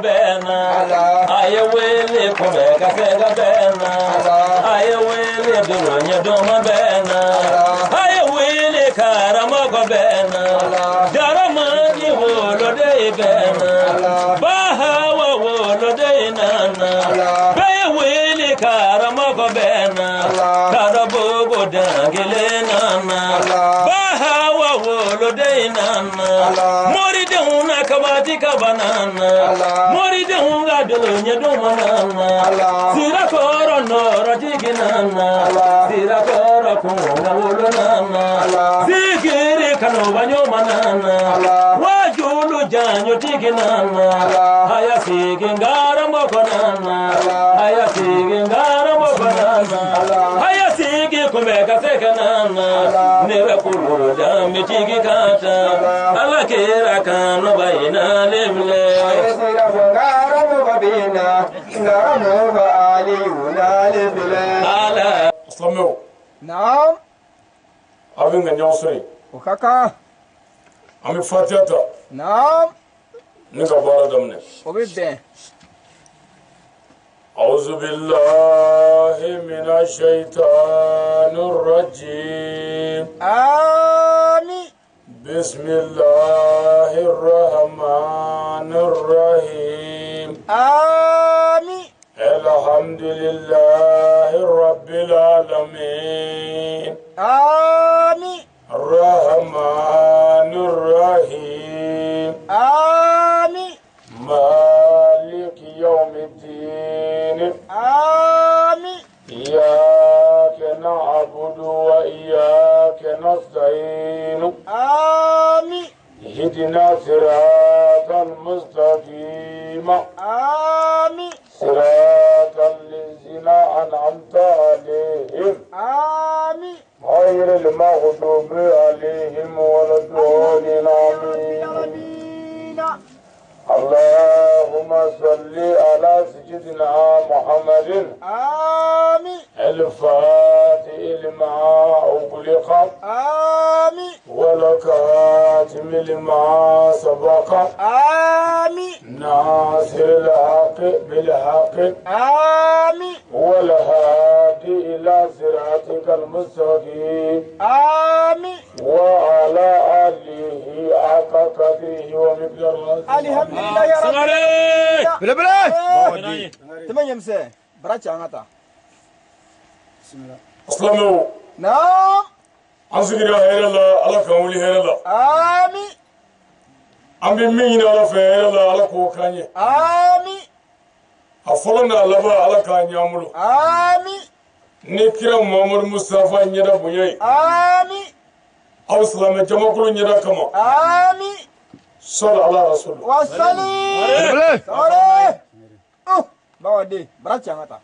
Bena, I will come back a bena. I will do you do my bena. I will Karamago bena. Darama, you would day bena. Baha would day nana. Bay will Karamago bena. Karabogo dangelena. Baha would day nana. Moriduna kabatika banana. Mori de hunga dunya do manana sira koro no rajiginana sira koro kunga wolana zikiri kanu banyo manana wajulu janyo tiginana haya sigingara mokonana haya sigingara mokonana haya sigi kumeka sekanana nera kulu jambi tigikata ala kira kanu bayina lemle Aslameu. Naam. Avin nga nyonsri. O kaka. Ami fatiyata. Naam. Ninga bara damne. O bibbe. أعوذ بالله من الشيطان الرجيم آمين. بسم الله الرحمن الرحيم آمين. الحمد لله رب العالمين آمين. الرحمن الرحيم آمين. مالك يوم الدين آمين. إياك نعبد وإياك نستعين آمين. اهدنا صراط المستقيم آمين. صراط الذين أنعمت عليهم آمين. غير المغضوب عليهم ولا الضالين آمين. اللهم صل على سيدنا محمد آمين. الفاتح لما أغلق آمين. والكاتم لما سبق آمين. ناصر الحق بالحق آمين. والهادي إلى صراطك المستقيم آمين. وعلى آله حق قدره ومقداره الحمد لله يا رب العالمين. بلا بلا تمام يمسى براتش عناتا بسم الله. أسلموا نعم. أنسكرا هير الله على كوني هير الله آمين. أمي مين على فهير الله على كوكاني آمين. أفلنا الله على كاني أمرو آمين. نكرا محمد مصطفى نيرا بنياي آمين. أو سلام جماعة نيرا كما آمين. صلى على رسول وصلي صلي باودي براتش عناتا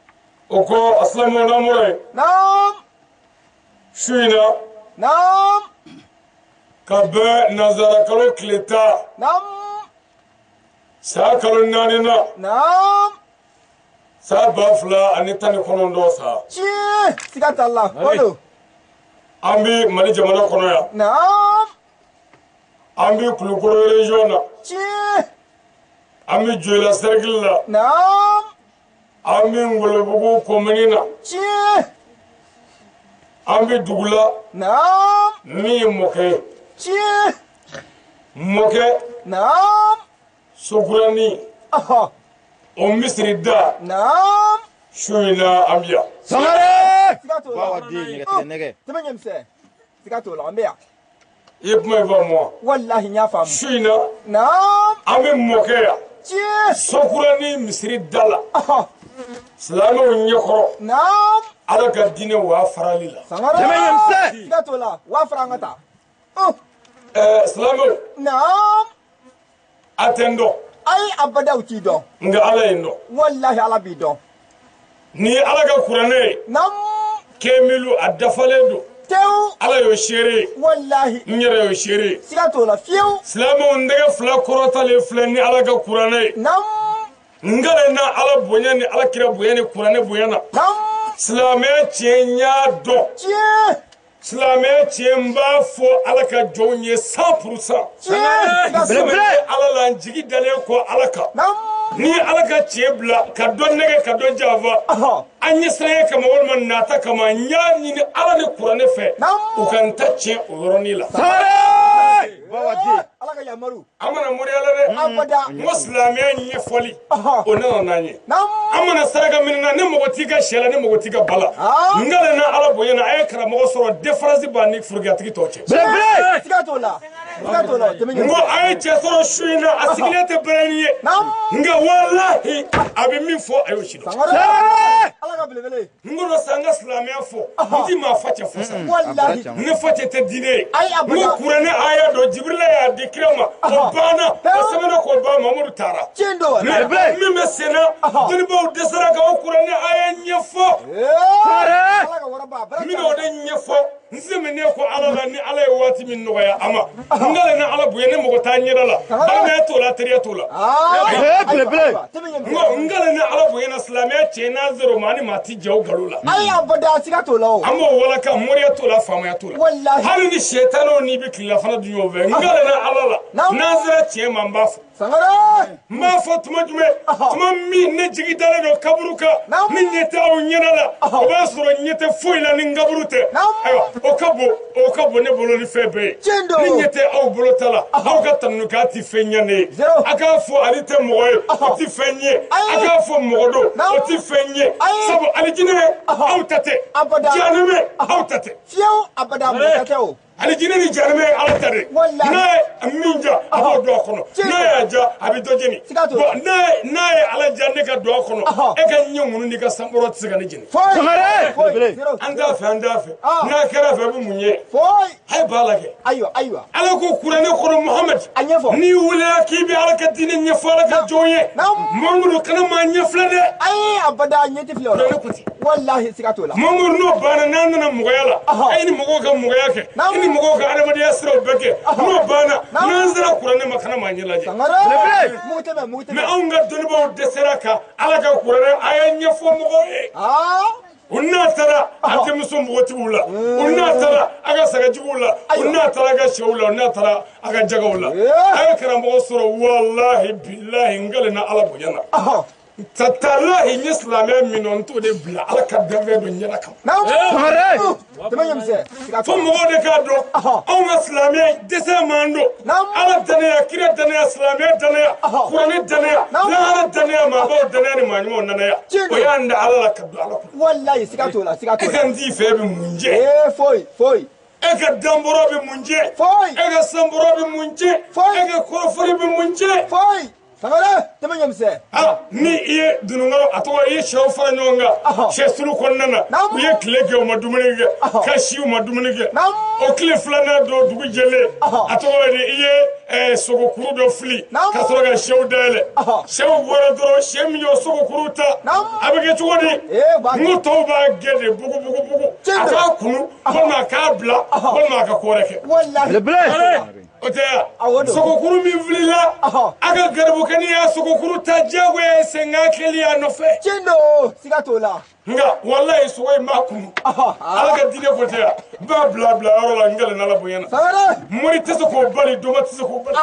أكو أسلموا ناموري نعم. شوينا نعم. كبه نزار كلو كليتا نعم. ساكلو نانينا نعم. سابافلا أنيتاني كونوندوسا شي سكات الله قولوا أمي مالي جمانا كونويا نعم. أمي كلوكورو ريجونا شي أمي جويلا سرقلا نعم. أمي ngolobugou komenina شي أمي دوغلا نعم. مي موكي شي موكي نعم. سوكراني أها ومصر دا نعم. شوينا أميا سكاتو باودي نيجي تمام يمسى سكاتو العمية يبما يبما والله نيافهم شوينا نعم. أمي موكي شي سوكراني مصر دالا أها سلامة ونيخرو نعم. على كدين وافرالي لا تمام يمسى سكاتو لا وافرانغتا سلامة نعم. أتندو أي أبدا وتيدو nga ala yendo والله على بيدو ni ala ka kurane نعم. kemilu adafaledo تيو ala yo shere والله nyere yo shere سكاتو لا فيو silamo ndege fla korota le fla ni ala ka kurane نعم. ngale na ala bonya ni ala kira bonya ni kurane bonya na نعم. silame tienya do شي silamɛ tiɲɛ b'a fɔ ala ka jɔnw ye 100%. ala la jigi dalen kɔ ala kan ni ala ka cɛ bila ka dɔ nɛgɛ ka dɔ janfa an ye siranya kama walima nata kama n y'a ɲini ala ni kuranɛ fɛ u ka n ta tiɲɛ o yɔrɔnin la ala ka yamaru an mana moriya la dɛ n ko silamɛya ɲɛfɔli o nana n'an ye an mana saraka min na ne mago t'i ka sɛ la ne mago t'i ka ba la n kale na ala bonyana a ye karamɔgɔ sɔrɔ différence b'a ni furugatigi tɔw cɛ siga t'o la n ko a ye cɛ sɔrɔ su in na a sigilen tɛ bɛrɛni ye nka walahi a bɛ min fɔ a y'o si dɔn ala ka belebele n ko dɔ sa n ka silamɛya fɔ n ti maa fa cɛ fɔ sa ne fa cɛ tɛ diinɛ ye n ko kuranɛ aya dɔ jibirila y'a di kira ma o banna o sɛbɛnna k'o ban mamadu taara min bɛ sen na dɔnnibaw dɛsɛra ka o kuranɛ aya ɲɛfɔ n bɛna o de ɲɛfɔ n sɛmɛnen ko ala la ni ala ye waati min nɔgɔya a ma n kale na ala bonya ne mago t'a ɲɛda la balimaya t'o la teriya t'o la n kale na ala bonya na silamɛya tiɲɛ n'a zero maa ni maa ti jɛ o nkalon la an b'o walaka moriya t'o la faamaya t'o la hali ni sɛtanɛw n'i bɛ tilelafana dun ɲɔgɔn fɛ n kale na ala la n'an sera tiɲɛ ma n b'a fɔ n b'a fɔ tuma jumɛn tuma min ne jigi dalen don kaburu kan ni ɲɛ tɛ aw ɲɛda la o b'a sɔrɔ ɲɛ tɛ foyi la ni kaburu tɛ ayiwa o ka bon ne bolo ni fɛn bɛɛ ye ni ɲɛ tɛ aw bolo ta la aw ka tanukan tɛ fɛn ɲɛ ne ye a k'a fɔ ale tɛ mɔgɔ ye o tɛ fɛn ye a k'a fɔ mɔgɔ don o tɛ fɛn ye sabu alijinɛ aw ta tɛ jahanɛmɛ aw ta tɛ alijinɛ ni jahanɛmɛ ye ala ta de n'a ye min ja a b'o don a kɔnɔ n'a y'a ja a bɛ dɔ jeni bɔn n'a ye ala ja ne ka don a kɔnɔ e ka ɲɛ ŋunu n'i ka sankɔrɔ tɛ se ka ne jeni an t'a fɛ n'a kɛra fɛ bɛ mun ye a ye b'a la kɛ ala ko kuranɛ kɔnɔ muhamadu n'i wulila k'i bɛ ala ka diinɛ ɲɛfɔ ala ka jɔn ye mamadu kana maa ɲɛfilɛ dɛ kuranɛ ko ten mamadu n'o banna n'an nana mɔgɔya la e ni mɔgɔw ka mɔgɔya kɛ i ni mɔgɔw ka adamadenya siraw bɛɛ kɛ n'o banna n'an sera kuranɛ ma kana maa ɲɛ lajɛ mɛ anw ka dɔnnibaw dɛsɛra ka ala ka kuranɛ a ye ɲɛfɔ mɔgɔw ye u n'a taara a denmuso npogotigiw la u n'a taara a ka sagajuguw la u n'a taara a ka sɛw la u n'a taara a ka jagaw la a ye karamɔgɔ sɔrɔ walahi bilahi n kale na ala bonya na tatalahi n ye silamɛ minɛ n t'o de bila ala ka danfɛn dɔ ɲɛda kama fo mɔgɔw de k'a dɔn anw ka silamɛ dɛsɛ m'an don ala danaya kira danaya silamɛ danaya kuranɛ danaya lahara danaya maabaw danaya ni maa ɲumanw danaya o y'an da ala la ka don ala kɔnɔ e ka n t'i fɛ bɛ mun jɛ e ka danbɔrɔ bɛ mun jɛ e ka sanbɔrɔ bɛ mun jɛ e ka kɔrɔfɔri bɛ mun jɛ ni i ye dununkɔrɔ a tɔgɔ i ye sɛw fara ɲɔgɔn kan sɛ sulu kɔnɔna na u ye tile kɛ u ma dumuni kɛ ka si u ma dumuni kɛ o tile filanan don dugu jɛlen a tɔgɔ de i ye sogokuru dɔ fili ka sɔrɔ ka sɛw dayɛlɛ sɛw bɔra dɔrɔn sɛ min y'o sogokuru ta a bɛ kɛ cogo di n ko tɔw b'a gɛn de bugu a k'a kunu walima a k'a bila walima a ka ko wɛrɛ kɛ o tɛ yan sogokuru min filila a ka garibukɛ n'i y'a sogokuru ta diyagoya ye sen k'a kɛli y'a nɔfɛ nka walayi sogo in b'a kunu ala ka diinɛ ko tɛ yan n b'a bila yɔrɔ la n kale n'ala bonya na mori tɛ se k'o bali dɔmɔ tɛ se k'o bali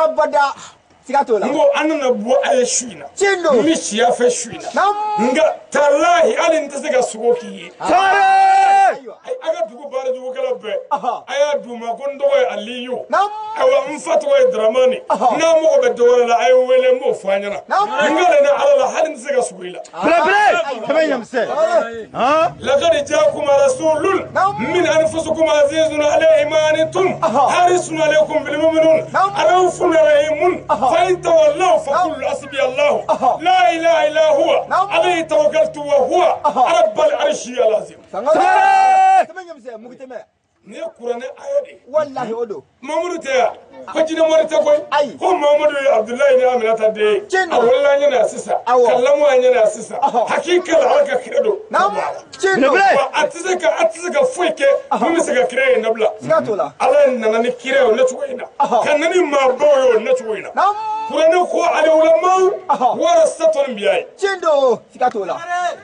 n ko an nana bɔ a ye su in na n bɛ siya fɛ su in na nka talahi hali n tɛ se ka sogo k'i ye a ka dugu baaradugukɛla bɛɛ a y'a d'u ma ko n tɔgɔ ye aliyu ayiwa n fa tɔgɔ ye daramani n'a mago bɛ dɔwɛrɛ la a ye wele n b'o fɔ a ɲɛna n kale ni ala la hali n tɛ se ka sogo i la lakadi jaakum rasulun min anfusikum azizun alayhi ma antum harisun alaykum bil mu'minun raufun rahimun فإن تولوا فقل حسبي الله لا إله إلا هو عليه توكلت وهو رب العرش العظيم ne kuranɛ aya de wallahi odo mamudu tɛ yan ko jinɛ mɔri tɛ koyi ko mamadu ye abdulayi ni aminata den ye a wolola an ɲɛna sisan ka lamɔ an ɲɛna sisan hakika la ala ka kira don wa a tɛ se ka foyi kɛ min bɛ se ka kira ye nabila ala nana ni kira ye o ne cogo in na ka na ni maabaw ye o ne cogo in na kuranɛ ko ale ulamaw warasatul anbiya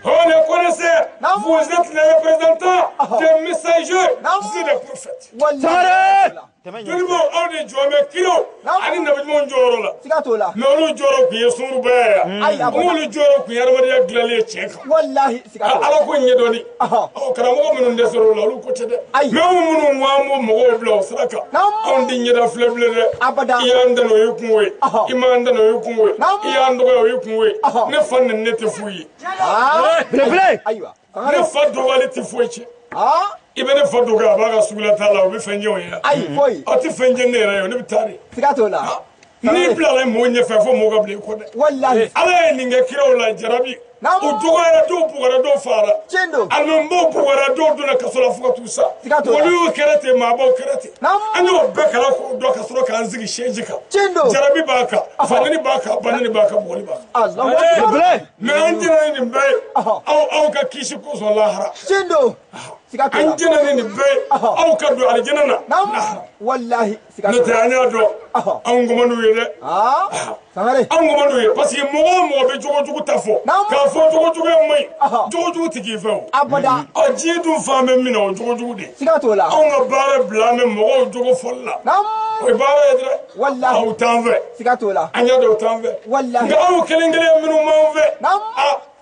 on les connaisseurs vous êtes les représentants des messagers des prophètes Doniba aw de jɔn kilo ani nabiɲuman jɔyɔrɔ la. Siga t'o la. Mais olu jɔyɔrɔ kun ye sunguru bɛɛ yan. Ayi abada. Olu jɔyɔrɔ kun ye adamadenya dilanlen tiɲɛ kan. Wallahi siga t'o la. Ala ko ɲɛdɔnni. Karamɔgɔ minnu dɛsɛra o la olu ko tɛ dɛ. Mais anw minnu ko an b'o mɔgɔw bila o sira kan. Anw tɛ ɲɛda filɛ bilen dɛ. Abada. I y'an dɛmɛ o y'i kungo ye. I m'an dɛmɛ o y'i kungo ye. I y'an dɔgɔya o y'i kungo ye. Ne fa ni ne tɛ foyi ye. Belebele. Ayiwa. Ne fa dɔgɔyali tɛ foyi tiɲɛ. I bɛ ne fa dɔgɔya a b'a ka sugula t'a la o bɛ fɛn jɛ o ye. Ayi foyi. Aw tɛ fɛn jɛ ne yɛrɛ ye ne bɛ taa de. Siga t'o la. N'i bilala mɔgɔw ɲɛfɛ fo mɔgɔw ka bila i kɔ dɛ. Wallahi. Ala ye nin kɛ kiraw la jarabi. U dɔgɔyara dɔw bugɔra dɔw fagara. Tiɲɛ don. Alimamibaw bugɔra dɔw donna kaso la fo ka t'u sa. Siga t'o la. Olu y'o kɛra ten maabaw kɛra ten. An y'o bɛɛ kalan k'o dɔn ka sɔrɔ k'an sigi seji kan. Tiɲɛ don. Jarabi b'a kan fandeni b'a kan baneni b'a kan bugɔli b'a kan. Alahu akbar. Mais an jɛna ni nin bɛɛ ye aw ka kisi kosɔn lahara. Tiɲɛ don. Siga t'o la. An jɛna ni nin bɛɛ ye aw ka don alijɛnɛ na lahara. Wallahi siga n'o t'o tɛ la. an y'a dɔn anw gɔmɔniw ye dɛ. Sangare. Anw gɔmɔniw ye parce que mɔgɔ o mɔgɔ bɛ jogojugu ta fɔ k'a fɔ jogojugu man ɲi jogojugu tɛ k'i fɛ o. Abada. Diɲɛ dun fan bɛ min na o jogojugu de. Siga t'o la. Anw ka baara bila an bɛ mɔgɔw jogo fɔli la. O ye baara ye dɛ. Wallahi. Aw t'an fɛ. Siga t'o la. An y'a dɔn o t'an fɛ. Wallahi. Nka aw kelen kelen minnu b'anw fɛ.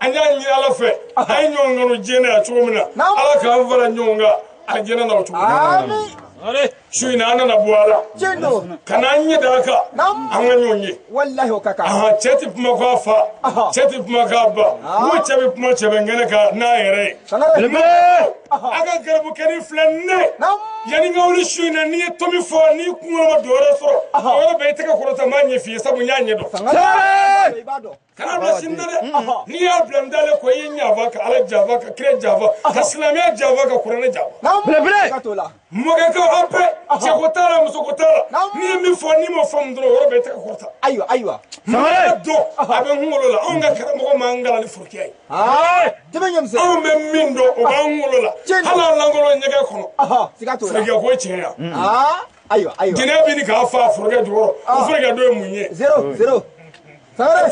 An y'a ɲini Ala fɛ a ye ɲɔgɔn kanu diɲɛ na yan cogo min na Ala k'an fara ɲɔgɔn kan alijɛnɛ na o cogo min na. Su in na an nana bɔ a la. Tiɲɛ don. Ka n'an ɲɛ da a kan an ka ɲɔgɔn ye. Wallahi o ka kan. Cɛ tɛ kuma k'a fa cɛ tɛ kuma k'a ba n ko cɛ bɛ kuma cɛ bɛ nkɛnɛ kan n'a yɛrɛ ye. A ka garibu kɛli filɛ ne yanni n ka wuli su in na n'i ye tomi fɔ n'i kunkolo ma dɔ wɛrɛ sɔrɔ o yɔrɔ bɛɛ i tɛgɛ kɔrɔta n b'a ɲɛ f'i ye sabu n y'a ɲɛ dɔn. Kana bila sini na dɛ n'i y'a bila n dalen ko i ye ɲafa ka Ala jafa ka kira jafa ka silamɛya jafa ka kuranɛ jafa. Mɔkɛkaw aw bɛɛ cɛko t'a la musoko t'a la n'i ye min fɔ n'i ma faamu dɔrɔn o yɔrɔ bɛɛ i tɛgɛ kɔrɔta. Ayiwa. Mɔgɔ dɔn a bɛ n kunkolo la anw ka karamɔgɔ m'an kalan ni forokiya ye. Anw bɛ min dɔn o b'an kunkolo la hali an lankolon ɲɛgɛn kɔnɔ forokiya ko ye tiɲɛ yan. Ayiwa. Jɛnɛya bɛ nin k'a fa forokɛ jukɔrɔ o forokɛ dɔ ye mun ye. Zero.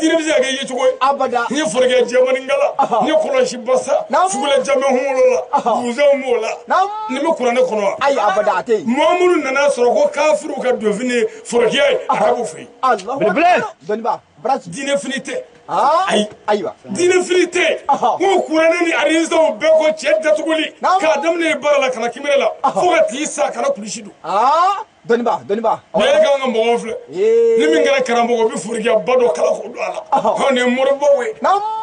Jiri bɛ se ka kɛ ye cogo ye. Abada. N ye forokɛ jɛmani kala n ye kɔlɔsi basa sugula jamɛ kunkolo la buzɛnw b'o la nin bɛ kuranɛ kɔnɔ wa. Ayi abada a tɛ yen. Mɔgɔ minnu nana sɔrɔ ko kafiriw ka donfini ye forokiya ye a ka b'u fɛ yen. Dɔnniba. Diinɛ fini tɛ. Ayiwa. Diinɛ fini tɛ. Ko kuranɛ ni hadisaw bɛɛ ko cɛ datuguli k'a daminɛ baara la ka na kimɛrɛ la fo ka t'i sa ka na kulusi don. Dɔnniba. Mais e kan ka mɔgɔw filɛ ni min kɛra karamɔgɔ bɛ forokiya ba dɔ kala k'o don a la. Nin ye moribaw ye.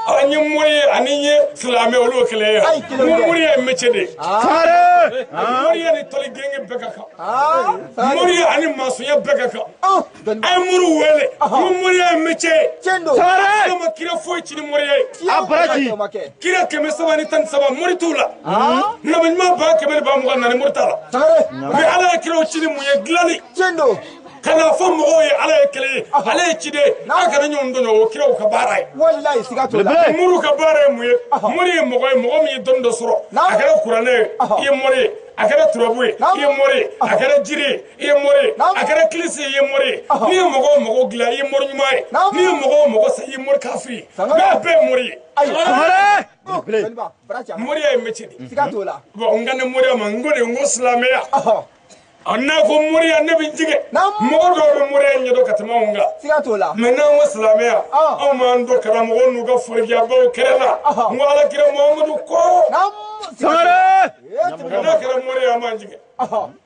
N ye mori ye ani n ye silamɛ olu ye kelen ye. N ko moriya ye métier de ye. Moriya ni tɔli genge bɛɛ ka kan. Moriya ani maçonniya bɛɛ ka kan. A ye moriw wele n ko moriya ye métier ye. Ala ma kira foyi ci ni moriya ye. Kira 313 mori t'u la. Nabiɲuman 120 mori t'a la. Mais Ala ye kiraw ci ni mun ye dilanni. Kana fɔ mɔgɔw ye Ala ye kelen ye ale ye ciden a kana ɲɔgɔn dɔn o kiraw ka baara ye. Wallahi siga t'o la. Moriw ka baara ye mun ye mori ye mɔgɔ min ye dɔnni dɔ sɔrɔ a kɛra kuranɛ ye i ye mori ye a kɛra turabu ye i ye mori ye a kɛra jiri ye i ye mori ye a kɛra kilisi ye i ye mori ye n'i ye mɔgɔw mago dilan i ye mori ɲuman ye n'i ye mɔgɔw mago sa i ye mori kafiri ye mais a bɛɛ ye mori ye. Moriya ye métier de. Siga t'o la. Bon n ka ne moriya ma n ko de n ko silamɛya. N'a ko moriya ne bɛ jigin mɔgɔ dɔw bɛ moriya ɲɛdɔn ka tɛmɛ anw kan. Siga t'o la. Mais n'an ko silamɛya anw m'an dɔn karamɔgɔw n'u ka forokiyabaw kɛrɛ la n ko Alakira Muhamadu ko. N'a kɛra moriya an b'an jigin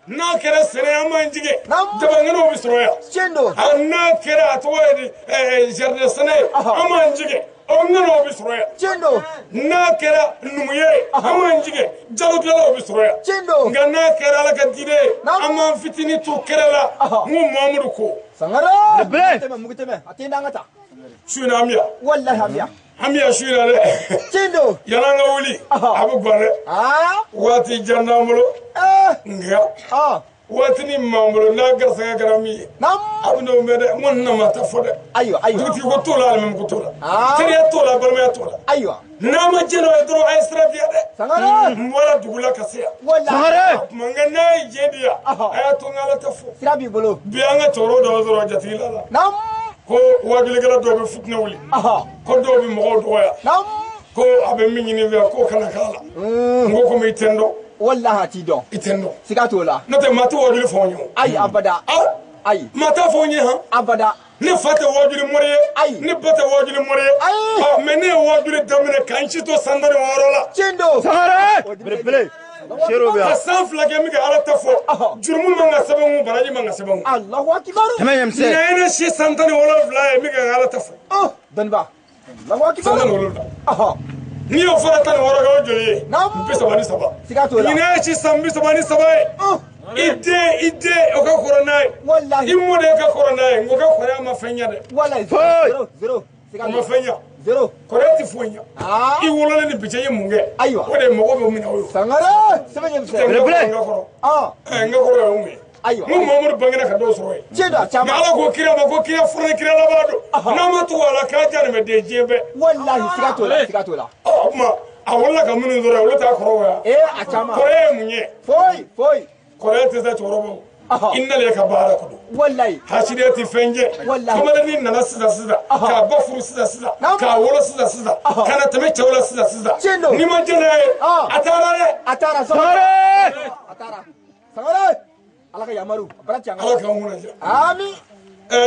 n'a kɛra sɛnɛ an b'an jigin jabaŋɛnɛw bɛ sɔrɔ yan n'a kɛra a tɔgɔ ye di jardin sɛnɛ ye an b'an jigin ŋɛnɛw bɛ sɔrɔ yan n'a kɛra numu ye an b'an jigin jalodilanw bɛ sɔrɔ yan nka n'a kɛra Ala ka diinɛ ye an b'an fitinin to kɛrɛ la n ko Muhamadu ko. Mugu tɛmɛ a tɛ n ka taa. Su in na an bɛ yan. Wallahi an bɛ yan. An bɛ yan su in na dɛ. Yan'an ka wuli a bɛ gan dɛ. Waati jan t'an bolo nka waati ni m'an bolo n'a garisɛgɛ kɛra min ye a bɛ n'o mɛn dɛ n kɔni na ma ta fɔ dɛ. Dugutigi ko t'o la alimami ko t'o la teriya t'o la balimaya t'o la. N'a ma jɛ n'o ye dɔrɔn a ye sira di yan dɛ. N bɔra dugu la ka se yan. Tuma nka n'a ye jɛ di yan a y'a to n ka Ala ta fɔ. Sira b'i bolo. Bi an ka cɛkɔrɔba dɔ sɔrɔ jatigila la. Ko wajilikɛla dɔw bɛ fitinɛ wuli ko dɔw bɛ mɔgɔw dɔgɔya ko a bɛ min ɲini fɛ k'o kana k'a la n ko komi i tɛ n dɔn wallahi ti dɔn i tɛ n dɔn siga t'o la n'o tɛ maa tɛ wajuli fɔ n ye ayi abada ayi maa t'a fɔ n ye han abada ne fa tɛ wajuli mɔri ye ayi ne ba tɛ wajuli mɔri ye mais ne ye wajuli daminɛ ka n si to san 16 la tiɲɛ Sangare belebele Shero ka biya san 2 kɛ n bɛ ka ala ta fɔ jurumu man ka sɛbɛn baraji man ka sɛbɛn Allahu akbar Tama yamse nin ye ne si san 17 ye n bɛ ka ala ta fɔ dɔnniba Allahu san akbar 17 n'i y'o fara 16 kɛ o joli ye Naam. 33 siga t'o la nin ye si san 33 ye i den o ka kɔrɔ n'a ye wallahi i mɔden ka kɔrɔ n'a ye n ko ka kɔrɔya ma fɛn ɲɛ dɛ wallahi Foyi. zero siga o t'o ma la fɛn ɲɛ zero kɔrɔya tɛ foyi ɲɛ i wololen ni bi cɛ i ye mun kɛ Ayiwa. o de ye mɔgɔ bɛ minɛ o ye sangare sɛbɛn ɲɛmisɛn n ka Belebele. kɔrɔ n ah ka kɔrɔ ye mun ye ayiwa n ko Mamadu bangena ka dɔw sɔrɔ ye tiɲɛ don a nka caman ala ko kira ma ko kira fura ni kira laban don n'a ma tugu a la k'a ja nin bɛ den diɲɛ bɛɛ wallahi siga t'o la siga t'o la o tuma a wolola ka minnu sɔrɔ olu t'a kɔrɔ wa a caman kɔrɔya ye mun ye foyi kɔrɔya tɛ se cɛkɔrɔbaw i nalen ka baara kɔnɔ wallahi hasidiya tɛ fɛn jɛ Wallahi. kamalenni nana sisan k'a ba furu sisan Naam. k'a wolo sisan ka na tɛmɛ cɛw la sisan Tiɲɛ don. n'i ma jɛ n'a ye a taara dɛ a taara Sangare a taara sangare ala ka yamaru a bara tiɲɛ ala k'an kunna diya ami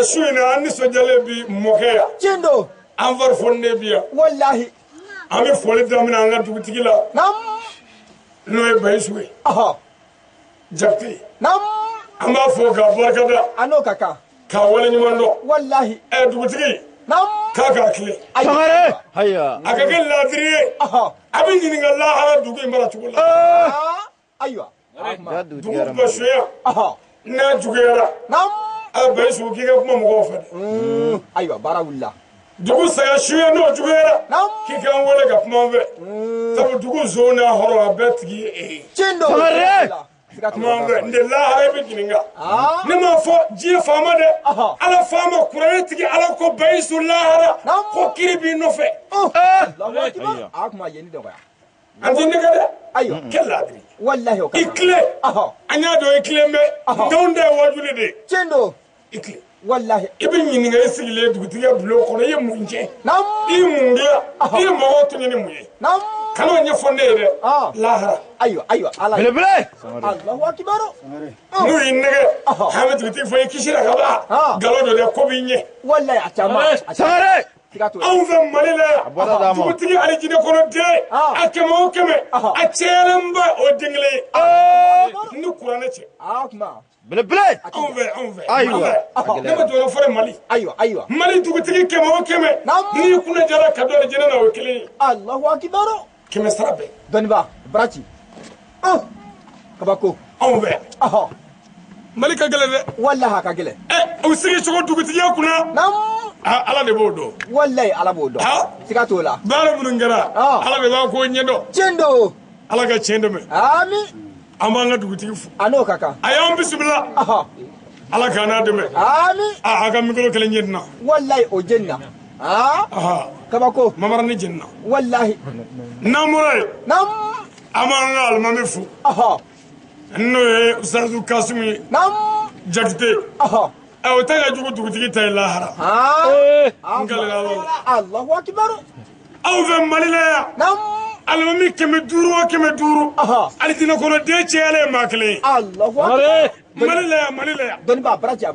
su in na an nisɔndiyalen bi mɔkɛ yan tiɲɛ don an fari fɔlinen bi yan wallahi an bɛ foli daminɛ an ka dugutigi la nam n'o ye Bayisu ye Jakite nam an b'a fɔ k'a barikada a n'o ka kan k'a waleɲuman dɔn wallahi dugutigi nam k'a k'a tilen Sangare Haya a ka kɛ laadiri ye a bɛ ɲininka lahara dugu in mara cogo la ayiwa Jadu dugu tigara basuya n'a juguyara nam Bayisu k'i ka kuma mɔgɔw fɛ dɛ ayiwa baara wulila dugu saya suya n'o juguyara nam k'i k'an wele ka kuma an fɛ sabu dugu nson n'a hɔrɔn a bɛɛ tigi ye e ye tiɲɛ don Sangare siga t'o kuma an fɛ la n tɛ lahara i bɛ ɲininka ne m'a fɔ diɲɛ faama dɛ ala faama kuranɛ tigi ala ko Bayisu lahara Naam. ko kiri b'i nɔfɛ Allahu akbar a kuma yeni dɔgɔya an tɛ nɛgɛ dɛ ayiwa kɛ laadiri wallahi o ka i kan tilen an y'a dɔn i tilen bɛ ndenw tɛ wajuli de ye tiɲɛ don i tilen wallahi i bɛ ɲininka i sigilen dugutigiya bulon kɔnɔ i ye mun kɛ nam i ye mun dilan i ye mɔgɔw tɔɲɔ ni mun ye nam kana o ɲɛfɔ ne ye dɛ lahara ayiwa ala belebele Allahu akbar n'u y'i nɛgɛ an bɛ dugutigi fɔ i kisira ka ban nkalon dɔ dɛ ko b'i ɲɛ wallahi a caman Sangare siga t'o la anw fɛ Mali la yan bɔra d'a ma dugutigi alijinɛ kɔnɔ den a kɛmɛ o kɛmɛ a cɛyalenba o den kelen ye ni kuranɛ cɛ a kuma belebele anw fɛ Ayiwa. ne ma jɔyɔrɔ fɔlɔ Mali ayiwa Mali dugutigi kɛmɛ o kɛmɛ Naam. n'i kunna jara ka dɔ alijinɛ na o ye kelen ye Allahu akbar kɛmɛ sara bɛɛ dɔnniba baraci kabako anw fɛ Mali ka gɛlɛn dɛ wallahi a ka gɛlɛn u sigi cogo dugutigiya kunna nam ala de b'o dɔn wallahi ala b'o dɔn siga t'o la baara minnu kɛra ala de b'a ko ɲɛdɔn tiɲɛ don ala ka tiɲɛ dɛmɛ ami an b'an ka dugutigi fo a n'o ka kan a y'an bisimila ala k'an n'a dɛmɛ ami a ka mikoro kelen ɲɛdina wallahi o jeni na kabako mamarani jɛnina wallahi n'an bɔra yen nam an b'an ka alimami fo n'o ye usazu kasimu ye nam Jakite o ta ka jugu dugutigi ta ye lahara n kalila Allahu akbar anw fɛ Mali la yan nam alimami 500 o 500 alijinɛ kɔnɔ den cɛyalen ye maa kelen ye Allahu akbar Mali la yan dɔnniba baraci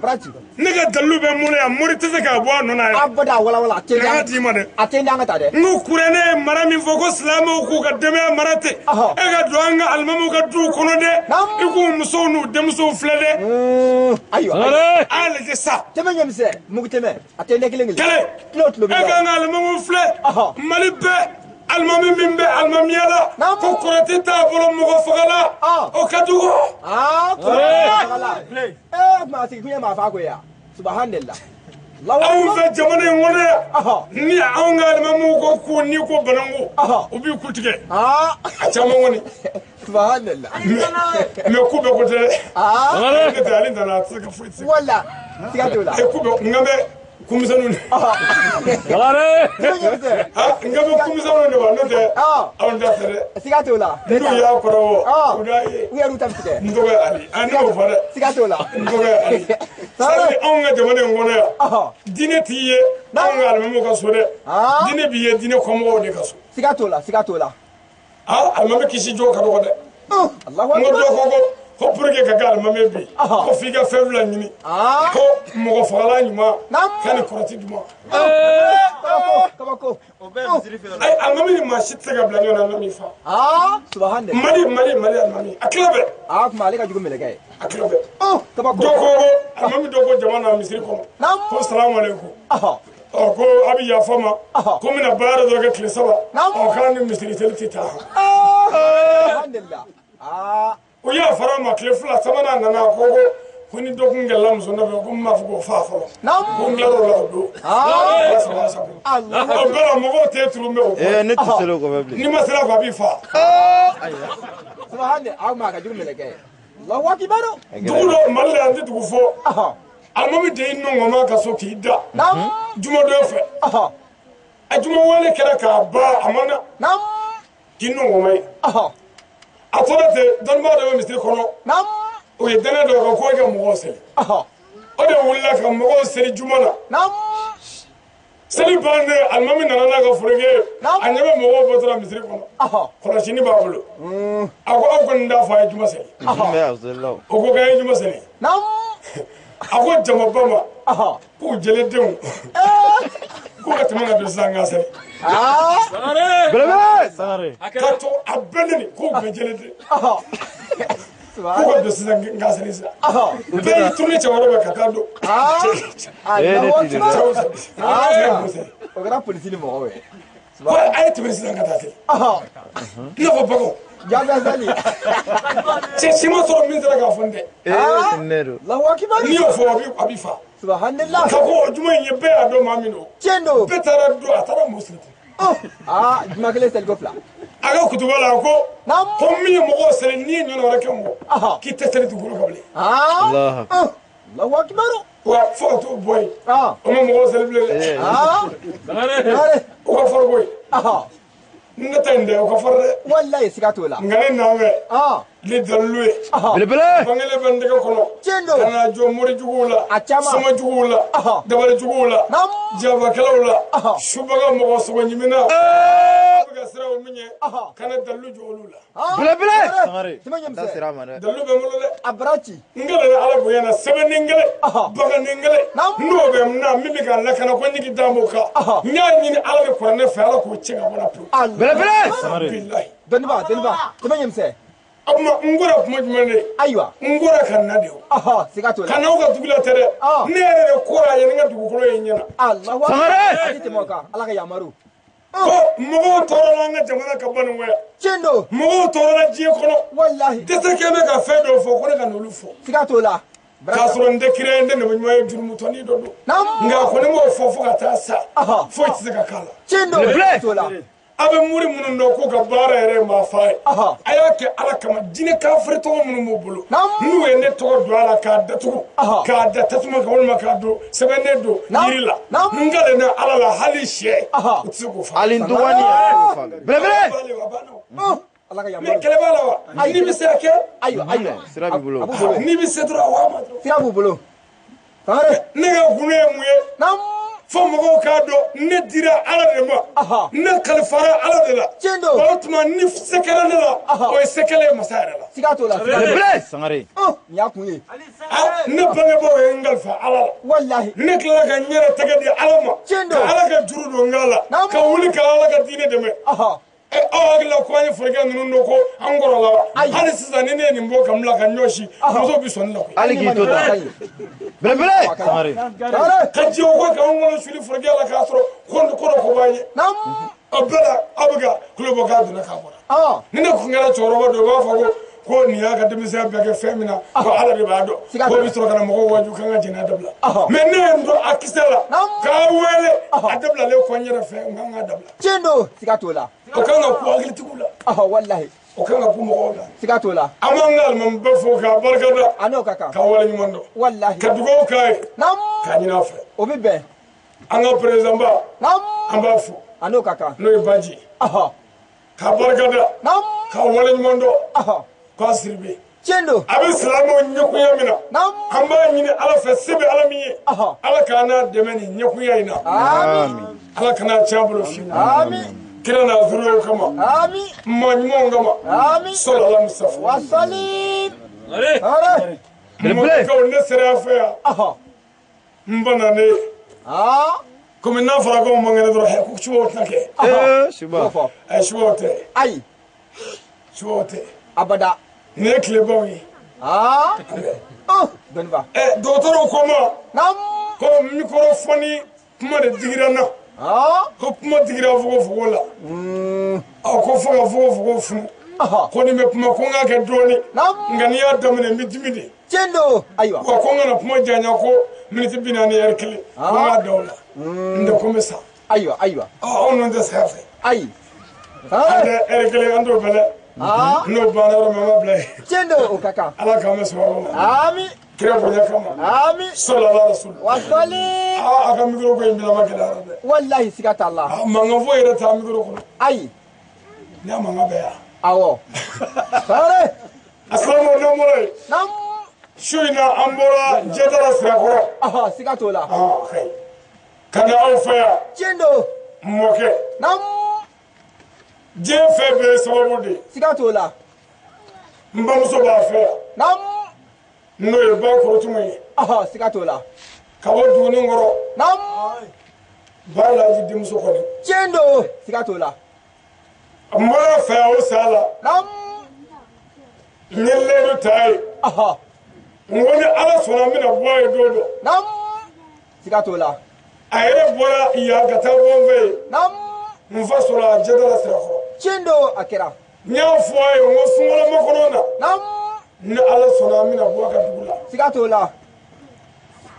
ne ka dalilu bɛ mun na yan mori tɛ se k'a bɔ a nɔ na yan abada wala a tɛ n y'a d'i ma dɛ a tɛ an ka taa dɛ n ko kuranɛ ye mara min fɔ ko silamɛw k'u ka denbaya mara ten e ka don an ka alimamiw ka duw kɔnɔ dɛ i k'u musow n'u denmusow filɛ dɛ ayiwa a y'a lajɛ sa tɛmɛ ɲɛmisɛn mugu tɛmɛ a tɛ ne kelen kɛlɛ kilo e k'an ka alimamiw filɛ Mali bɛɛ alimami min bɛ alimamiya la ko kɔrɔtɛ t'a bolo mɔgɔ fagala o ka jugu kuma sigi kun ye maa fa ko ya subhanallah anw fɛ jamana in kɔnɔ yan ni anw ka alimamiw ko ko n'i ko bananku u b'i ku tigɛ a caman kɔni subhanallah mais ku bɛɛ ko tɛ dɛ ne tɛ ale nana a tɛ se ka foyi se wala siga t'o la ku bɛɛ n ka bɛ kumisɛnninw de n ka bɛ kumisɛnninw de wa n'o tɛ anw ta tɛ dɛ siga t'o la n'u y'a kɔrɔ o d'a ye u yɛrɛ ta tigɛ n tɔgɔ ye Ali ne y'o fɔ dɛ siga t'o la n tɔgɔ ye Ali sari anw ka jamana in kɔnɔ yan diinɛ t'i ye anw ka alimamiw ka so dɛ diinɛ b'i ye diinɛ kɔmɔgɔw de ka so siga t'o la alimami kisi jɔ ka dɔgɔ dɛ Allahu ngo akbar. do ko pour que ka gal ma mebi ko fi ga febl la nyini ko mo fala nyuma kan koroti duma Kabako. ay almami ma shitta ga bla nyona almami fa Subhanallah. mali almami aklabe Kuma alika jugu meleke. aklabe Kabako. doko almami doko jamana misri ko ko assalamu alaikum ko abi ya fama ko mina bara do ga klesaba o kan misri telti ta Subhanallah. o ya fara ma kle fula samana nana ko koni dokun gelam so na ko ma fugo fa folo ko ngaro la do Allah bala mo go te tru me o ne tiselo ko babli ni masala ko bi fa Subhanallah. Kuma ka jugu meleke. Allahu akbar. dugulo malle andi dugu fo almami de inno ngoma ka so ki da juma do fe a juma wale kera ka ba amana kinno ngoma atorate don ba do misri kono o ye dana do ko ga mo sele o de wulla ka mo sele jumana seli bande almami nana ga furege anyaba mo botra misri kono kono shini ba bulo ako nda fa juma sele me azelo o ko ga juma sele ako jama bama ko jele den ko ka tama do sanga sele sangare ka to abelni ko ga jele den ko do sanga sele sa be tourne chawara ba ka do Allahu akbar. O gara polisi ni mo we. ko ay to sanga ta sele na fa bago Jaga zali. si mo so min zara ga fonde nero Allahu akbar. ni o fo abi fa Subhanallah. ka ko juma ye be ado mamino Chendo. be tara do atara muslim Juma kele sel gofla. aga kutubala ko mi mo go sele ni nyono rake mo ki tesere du goro kable Allah Allahu akbar. wa foto boy o mo go sele ble Are. o for boy natande o for Wallahi sikatola. ngane nawe li dalwe bele bangale bande ko kono Chendo. kana jo mori jugula Achama. sama jugula dabale jugula jaba kalawla shubaga mo go so nyimina ga sira o minye kana dalu jolula bele sangare Timanyam da se. sira mane dalu be mo le Abrachi. ngale ala bo yana sebe ningale baga ningale no be na mimi ga la kana ko nyigi damo ka nya ni ala be ko ne fa ala ko chenga wala pro bele sangare billahi Doniba. Timanyam se. amma ngora kuma jumane Aywa. ngora kan na de Sikatola. kana uga dugula tere ne re ko ra yana dugu ko yenyana Allahu akbar. Sangare. Ati moka. Alaka yamaru. ko mo toro la nga jamana ka banu we Chendo. mo toro la je kono Wallahi. dete keme ka fe do fo ko ne kan olu fo Sikatola. ka soro nde kire nde ne mo jurumu to ni do do nga ko ne mo fo fo ka ta sa fo ti se ka kala Chendo. Sikatola. abe muri munu ndo ko ka bara ere ma fa aya ke ala kama dine ka fere to munu mo bulu nu we ne to do ala ka datu ka datu ma ka wol ka do sebene do yirila ngale na ala la hali she utsuko fa alin duwani bele Alaka me yamaru. kele bala wa ni bi se ke Aywa. sira bi bulo ni bi se dro wa ma Sira bubulo. Sangare. ne ga gune muye fo mo ka do ne dira ala de ma ne kalfara ala de la Chendo. balotuma ni sekele ne la o sekele masara la Sikatola. bele sangare Nyakunye. ne bange bo e ngalfa ala Wallahi. ne kila ka nyere tege di ala ma Chendo. ka ala ka juru do ngala ka wuli ka ala ka dine deme e agla ko ani furga nunu ko angoro la hali sisan ne ne mbo kamla ka nyoshi muso bi son la ko ali ki to da bele sangare ka ji ko ka ngolo shuli furga la ka soro ko baye abela abuga kulo ka duna ka bora ne ne ko ngala choro do ba fa ko ni ya ka demisa be ke femina ko ala de ba do ko bi soro kana mo waju kan jina dabla me ne ndo akisela ka wele adabla le ko nyere fe nganga dabla Chendo. Sikatola. o kan ka ko agli tigula Wallahi. o kan ka ko mo la Sikatola. amangal man be fo ka barkada Ano kaka. ka wala nyumondo Wallahi. ka dugo kai ka nyina fe Obi ben. anga president ba amba fo Ano kaka. no ibaji ka barkada ka wala nyumondo ka sirbe Chendo. abe islamo nyakuya mina amba nyini ala fe sebe ala miye ala kana demeni nyakuya ina Amin. ala kana chambulo fi Amin. kira na zuriyo kama amin manimo kama amin sallallahu mustafa wa salim are Belebele ka ne sera fa aha mbana ne comme na fara ko mangene do he ku chuo take Shiba. ay chuo te ay chuo te abada ne klebawi donva docteur ko ma nam ko microphone kuma de digira na ko kuma digira fugo la ko fugo fu ko ni me kuma ko nga ke doni ngani ya damne midimidi Chendo aywa ko nga na kuma janya ko miniti binani erkili ko nga dawla nde ko mesa aywa on on des hafe ay ande erkili ando bele no bana ro mama blay Chendo o kaka ala ka mesa amin kira bonya kama amin sallallahu alaihi wasallam wa salim aka migro ko imbila makila de wallahi sikata Allah manga fo yere ta migro ko ay na manga be ya awo sare assalamu alaikum nam shuina ambora jedara srakoro sikatola khay kana awfa Chendo moke nam je febe sababu de sikatola mbamuso ba fe nam no e ba ko tumi sikatola kawo duni ngoro nam ba la ji dimso ko ni Chendo sikatola mbora fe o sala nam nyelle do tay ngoni ala sona mina boye dodo nam sikatola ayere bora iya gata bombe nam mfa sola jedala srakoro Chendo akira nya fo ay ngo sungola makonona nam ni ala sona mina boka dugula sikatola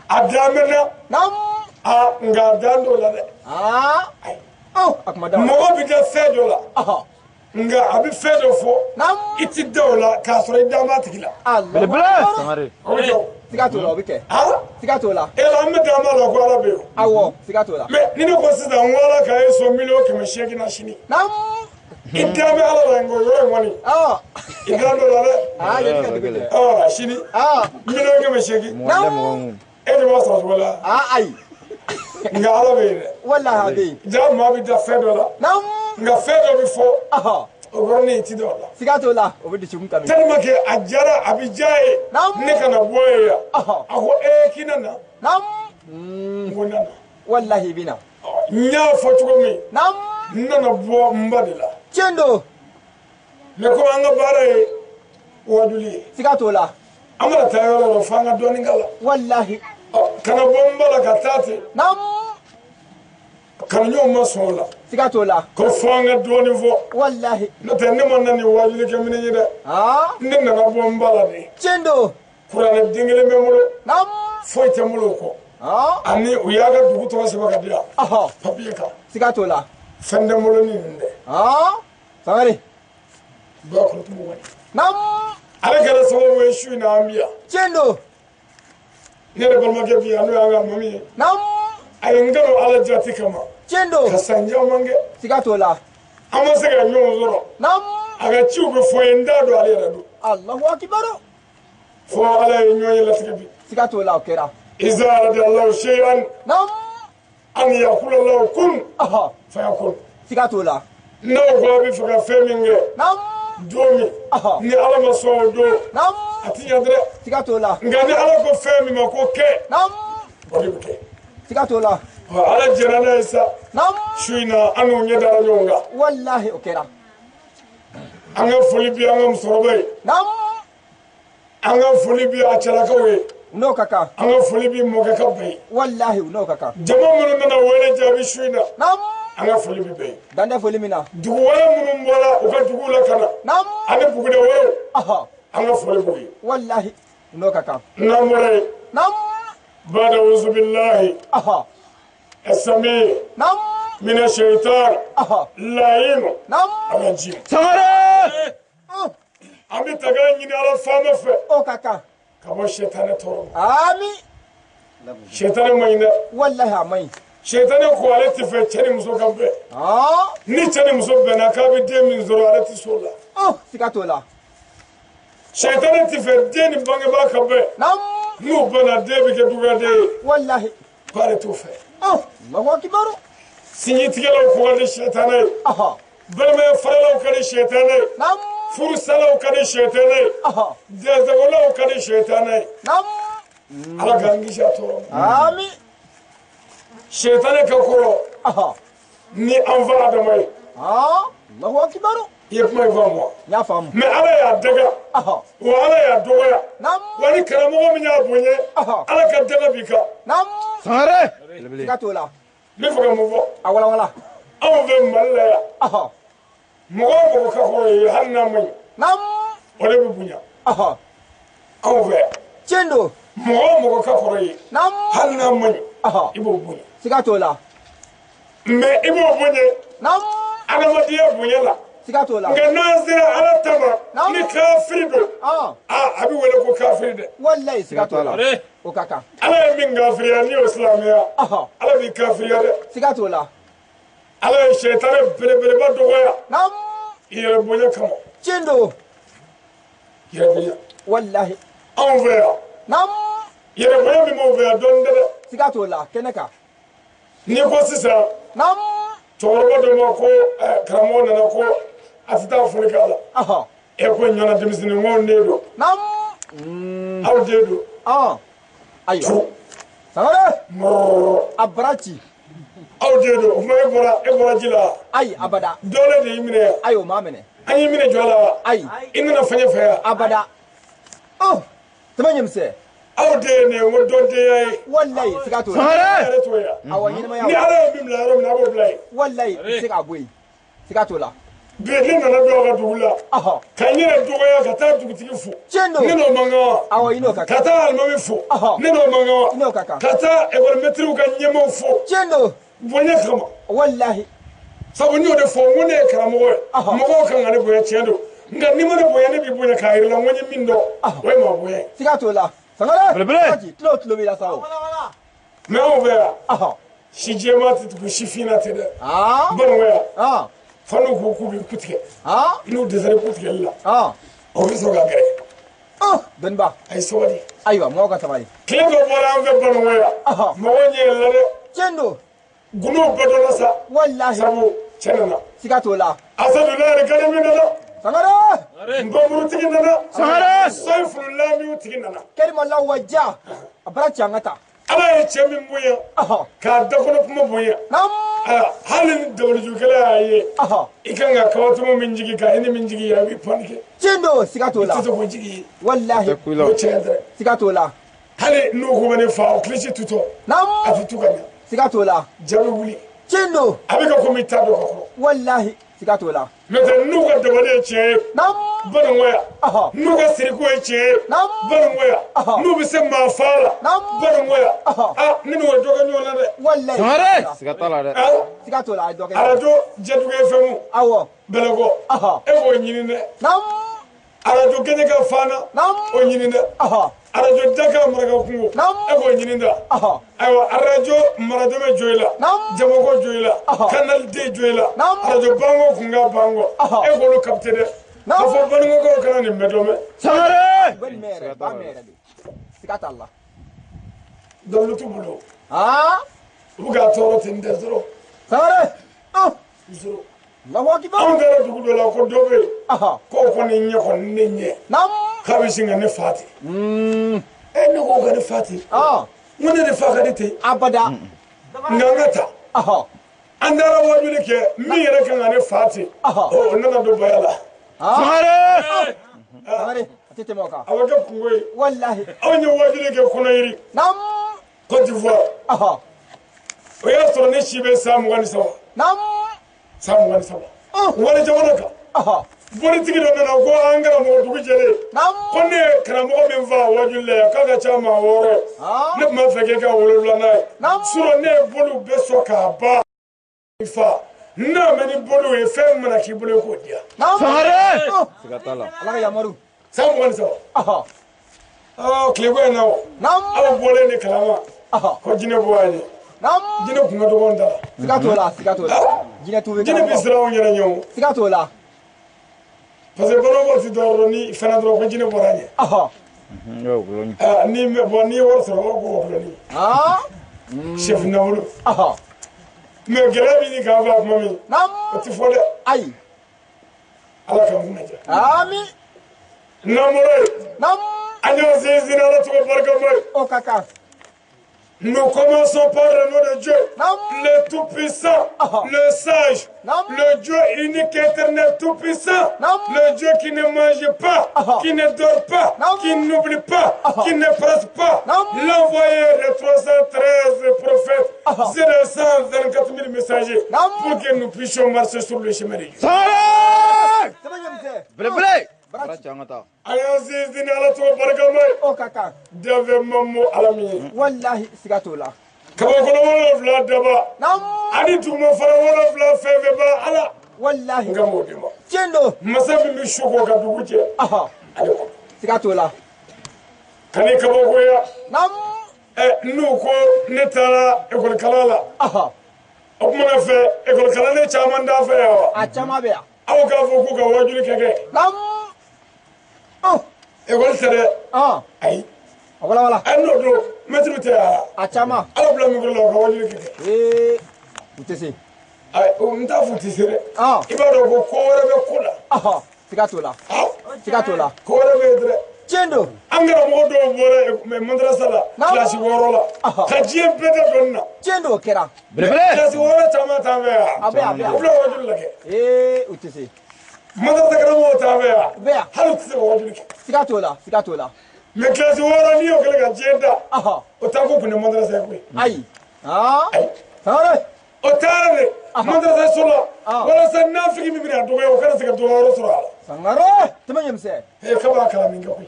adamena nam nga dando la de akmada mo bi de fedo la nga abi fedo fo nam iti dawla ka soro dama tikila Belebele. Sangare. ojo sikatola obike sikatola ela me dama la ko ala be awo sikatola me ni ne ko sida wala ka eso milio ke me sheki na shini nam idame ala la ngo yo ngoni idame la le yedika shini milio ke me sheki Nam. ede wasra wala ay nga ala be walla hadi ja ma bi da fedo la nam nga fedo bi fo ogorni iti do la sikatola obidi chumkami tellement que ajara abijaye ne kana boya ako kinana nam ngonana wallahi bina nya fotugo mi nam nana bo mbadila Chendo ne ko anga bare waduli sikatola amara tayoro ro fanga doni ngala wallahi kana bombala katati nam kana nyoma sola sikatola ko fanga doni vo wallahi no tenne manani waduli ke mini yida ne nana bombala ni Chendo kurana dingile memulo nam foite mulo ko ani uyaga dugu to seba kadia papier ka sikatola fende mulo ni nde sangare ba ko tumo wani nam ala kala sababu e shu na ambiya Chendo ne de balma ke biya no anga mami nam ay ngalo ala jati kama Chendo kasanja mange sikatola ama se ga nyon zoro nam aga ciu be fo enda do ala radu Allahu akbar fo ala nyon la tike bi sikatola okera iza radi allah shay'an nam an yaqul allah kun fa yakun sikatola no go bi fa feminge nam domi ni ala ma so do nam atinya dre sikatola ngani ala ko femi ma ko ke nam wali ke sikatola ala jerana isa nam shuina anu nyedara nyonga wallahi okera anga foli bi anga musorobe nam anga foli bi achala kawe no kaka anga foli bi moga kabbe wallahi no kaka jama mun nana wele jabi shuina nam anga foli bi be dande folimina dugu wala mun bola o ka dugu la kana nam ane bugu de wala anga foli bi wallahi no kaka namore nam bada uzu billahi السميع nam من الشيطان اللعين nam الرجيم Sangare. أمي تغاني على فما في o kaka كابو الشيطان تورو ami شيطان ما ينا wallahi amai شيطان كوالتي في تشري مسو كابه ni تشري مسو بنا كابي دي من زرو على تسولا sikatola شيطان تفي دي نبغي با كابه nam نو بنا دي بك دوغا دي wallahi باري توفي Allahu akbar sinjitigɛlaw ko ka di sɛtanɛ ye balimaya faralaw ka di sɛtanɛ ye furusalaw ka di sɛtanɛ ye dɛsɛgolaw ka di sɛtanɛ ye ala k'an kisi a tɔɔrɔ ma amin sɛtanɛ ka kɔrɔ ni an fa adama ye Allahu akbar i ye kuma in faamu wa n y'a faamu mais ala y'a daga wa ala y'a dɔgɔya wa ni karamɔgɔ min y'a bonya ala ka daga b'i kan sangare siga t'o la n bɛ fɛ ka mun fɔ a walawala anw fɛ Mali la yan mɔgɔ o mɔgɔ ka kɔrɔ ye hali n'a ma ɲi o de bɛ bonya anw fɛ tiɲɛ don mɔgɔ o mɔgɔ ka kɔrɔ ye hali n'a ma ɲi i b'o bonya siga t'o la mais i b'o bonya adamadenya bonya la siga t'o la nka n'an sera ala ta ma ni kafiri don a bɛ wele ko kafiri dɛ wallahi siga t'o la o ka kan ala ye min kafiriya n'i y'o silamɛya ala b'i kafiriya dɛ siga t'o la ala ye sɛtanɛ belebeleba dɔgɔya i yɛrɛ bonya kama tiɲɛ don yɛrɛ bonya wallahi anw fɛ yan yɛrɛ bonya min b'anw fɛ yan dɔɔnin tɛ dɛ siga t'o la kɛnɛ kan n'i ko sisan cɛkɔrɔba dɔ ma ko karamɔgɔ nana ko a tɛ taa foli k'a la e ko ɲɔna denmisɛnninw den don aw den don ayiwa sangare a bara ci aw den don o kuma e bɔra ji la ayi abada dɔwɛrɛ de y'i minɛ yan ayi o m'a minɛ an y'i minɛ jɔ la wa ayi i nana fɛn fɛ yan abada tɛmɛ ɲɛmisɛn aw den ne ko dɔndenya ye wallahi siga t'o la yɛrɛ t'o yan awɔ ɲɛnamaya ni ala ye min bila yɔrɔ min na a b'o bila yen wallahi i se k'a bɔ yen siga t'o la bi ne nana dɔw ka dugu la ka n yɛrɛ dɔgɔya ka taa dugutigi fo tiɲɛ don ne n'o man kan wa awɔ i n'o ka kan ka taa alimami fo ne n'o man kan wa i n'o ka kan ka taa ekɔlimɛtiriw ka ɲɛmaaw fo tiɲɛ don bonya kama wallahi sabu n y'o de fɔ n ko ne ye karamɔgɔ ye mɔgɔw kan ka ne bonya tiɲɛ don nka ni ma ne bonya ne b'i bonya k'a yɛrɛ la n ko n ye min dɔn o ye maa bonya ye siga t'o la sangare tulo tulo b'i la sa o mais anw fɛ yan si jɛma tɛ tugu si finna tɛ dɛ bamananw yan fa n'u ko k'u b'i ku tigɛ n'u dɛsɛra ku tigɛli la o bɛ sɔrɔ ka gɛrɛ dɔnniba a ye sabali ayiwa mɔgɔw ka sabali tile dɔ bɔra an fɛ bamananw yan mɔgɔw ɲɛ yɛlɛla dɛ tiɲɛ don gundo bɛɛ dɔ la sa wallahi sabu cɛ nana siga t'o la asadu la yɛrɛ gane min nana sangare nbamurutigi nana sangare sɔyi fululaamiw tigi nana kɛlimalaw waja a bara ci an ka taa ala ye cɛ min bonya k'a dakɔnɔ kuma bonya hali ni dabalijukɛla y'a ye i kan ka kabatɔmɔ min jigi kan i ni min jigi a b'i panike tiɲɛ don siga t'o la i tɛ se k'o jigi ye wallahi o tiɲɛ tɛ siga t'o la hali n'u ko bɛ ne fa o kilisi tutɔ a tɛ tu ka ɲɛ siga t'o la jaabi wuli tiɲɛ don a bɛ ka komi i t'a dɔn ka kɔrɔ wallahi siga t'o la n'o tɛ n'u ka dabali ye tiɲɛ ye bamananw yan n'u ka siriko ye tiɲɛ ye bamananw yan n'u bɛ se maa faa la bamananw yan ne n'o ye dɔ kɛ ɲɔgɔn na dɛ wallahi siga t'a la dɛ siga t'o la a ye dɔ kɛ arajo jɛdugu fm awɔ bɛlɛkɔ e b'o ɲini dɛ arajo kɛɲɛka fana o ɲini dɛ arajo daka maraka kungo e b'o ɲini da ayiwa arajo maradame jo i la jamako jo i la kanali den jo i la arajo bango kun ka bango e k'olu kapite dɛ k'a fɔ banikɔkaw kana nin bɛɛ dɔn mɛ sangare bɛ nin mɛn yɛrɛ ba mɛn yɛrɛ de siga t'a la dawulu t'u bolo u bɛ k'a tɔɔrɔ ten tɛ sɔrɔ sangare sɔrɔ Allahu akbar anw taara dugu dɔ la ko dɔ bɛ yen k'o kɔni ɲɛ kɔni ne ɲɛ k'a bɛ sin ka ne fa ten ne ko ka ne fa ten n ko ne de fa ka di ten abada nka an ka taa an taara wajuli kɛ min yɛrɛ kan ka ne fa ten o nana don baya la sangare sangare a tɛ tɛmɛ o kan a bɛ kɛ kungo ye wallahi anw ye wajuli kɛ kɔnɔyiri Côte d'Ivoire o y'a sɔrɔ ne si bɛ san 23 san 23 wali jamana kan politigi dɔ nana ko an karamɔgɔ dugu jɛlen ko ne ye karamɔgɔ min fa wajuli la yan k'a ka ca maa 6 ye ne tun b'a fɛ k'e ka 7nan ye sinon ne ye bolo bɛɛ sɔn k'a ban fa n'a mɛ ni bolo ye fɛn mana k'i bolo i k'o di yan sangare siga t'a la ala ka yamaru san 23 tile ko in na o aw bɔlen de kalama ko jinɛ bɔ an ye jinɛ kun ka dɔgɔ da siga t'o la siga t'o la jinɛ t'u bɛ jinɛ bɛ siran anw yɛrɛ ɲɛ o siga t'o la parce que banabɔ ti dɔrɔn ni fɛnɛ dɔrɔn ko jinɛ bɔra an ɲɛ ni ye wari sɔrɔ o b'o kulɔni chef nafolo mais gɛlɛya b'i ni k'a fɔ kuma min o ti fɔ dɛ ayi ala k'an kunna diya ami n'amɔrɔ ye an y'an sinsin ala tɔgɔ barikama ye o ka kan nous commençons par le nom de Dieu le tout-puissant le sage le Dieu unique éternel tout-puissant le Dieu qui ne mange pas qui ne dort pas qui n'oublie pas qui ne passe pas l'envoyé de 313 prophètes et de 124 000 messagers pour que nous puissions marcher sur le chemin de Dieu. Ayaz dina ala to barkamay o kaka deve mammo alami wallahi sigatola kaba kono wala fla daba ani tuma fara wala fla feve ba ala wallahi ngamo dima cendo masabi mi shuko ka duguje aha sigatola kani kaba ko ya nu ko ne tara ekol kalala aha o kuma fe ekol kalala chaman da fe ya a chama be aw ka fo ku ka wajuli keke ekol tere ay wala anno do metru te a chama ala bla mi ko ka wajuli keke utese ay o nta futi sere iba do ko wara be kula sigatola ko wara be dre cendo angara mo do bore me madrasa la classe woro la ka jiem bete donna cendo kera classe woro tama tama abe bla wajuli lake utese madrasa kara mo tama be halu tse wajuli sigatola me classe woro ni o kala ka jenda o ta ko kunne madrasa ko ay sare o tare madrasa solo wala sa nafiki mi bina do o kana se ka do woro sura sangaro temanyemse kaba kala min ko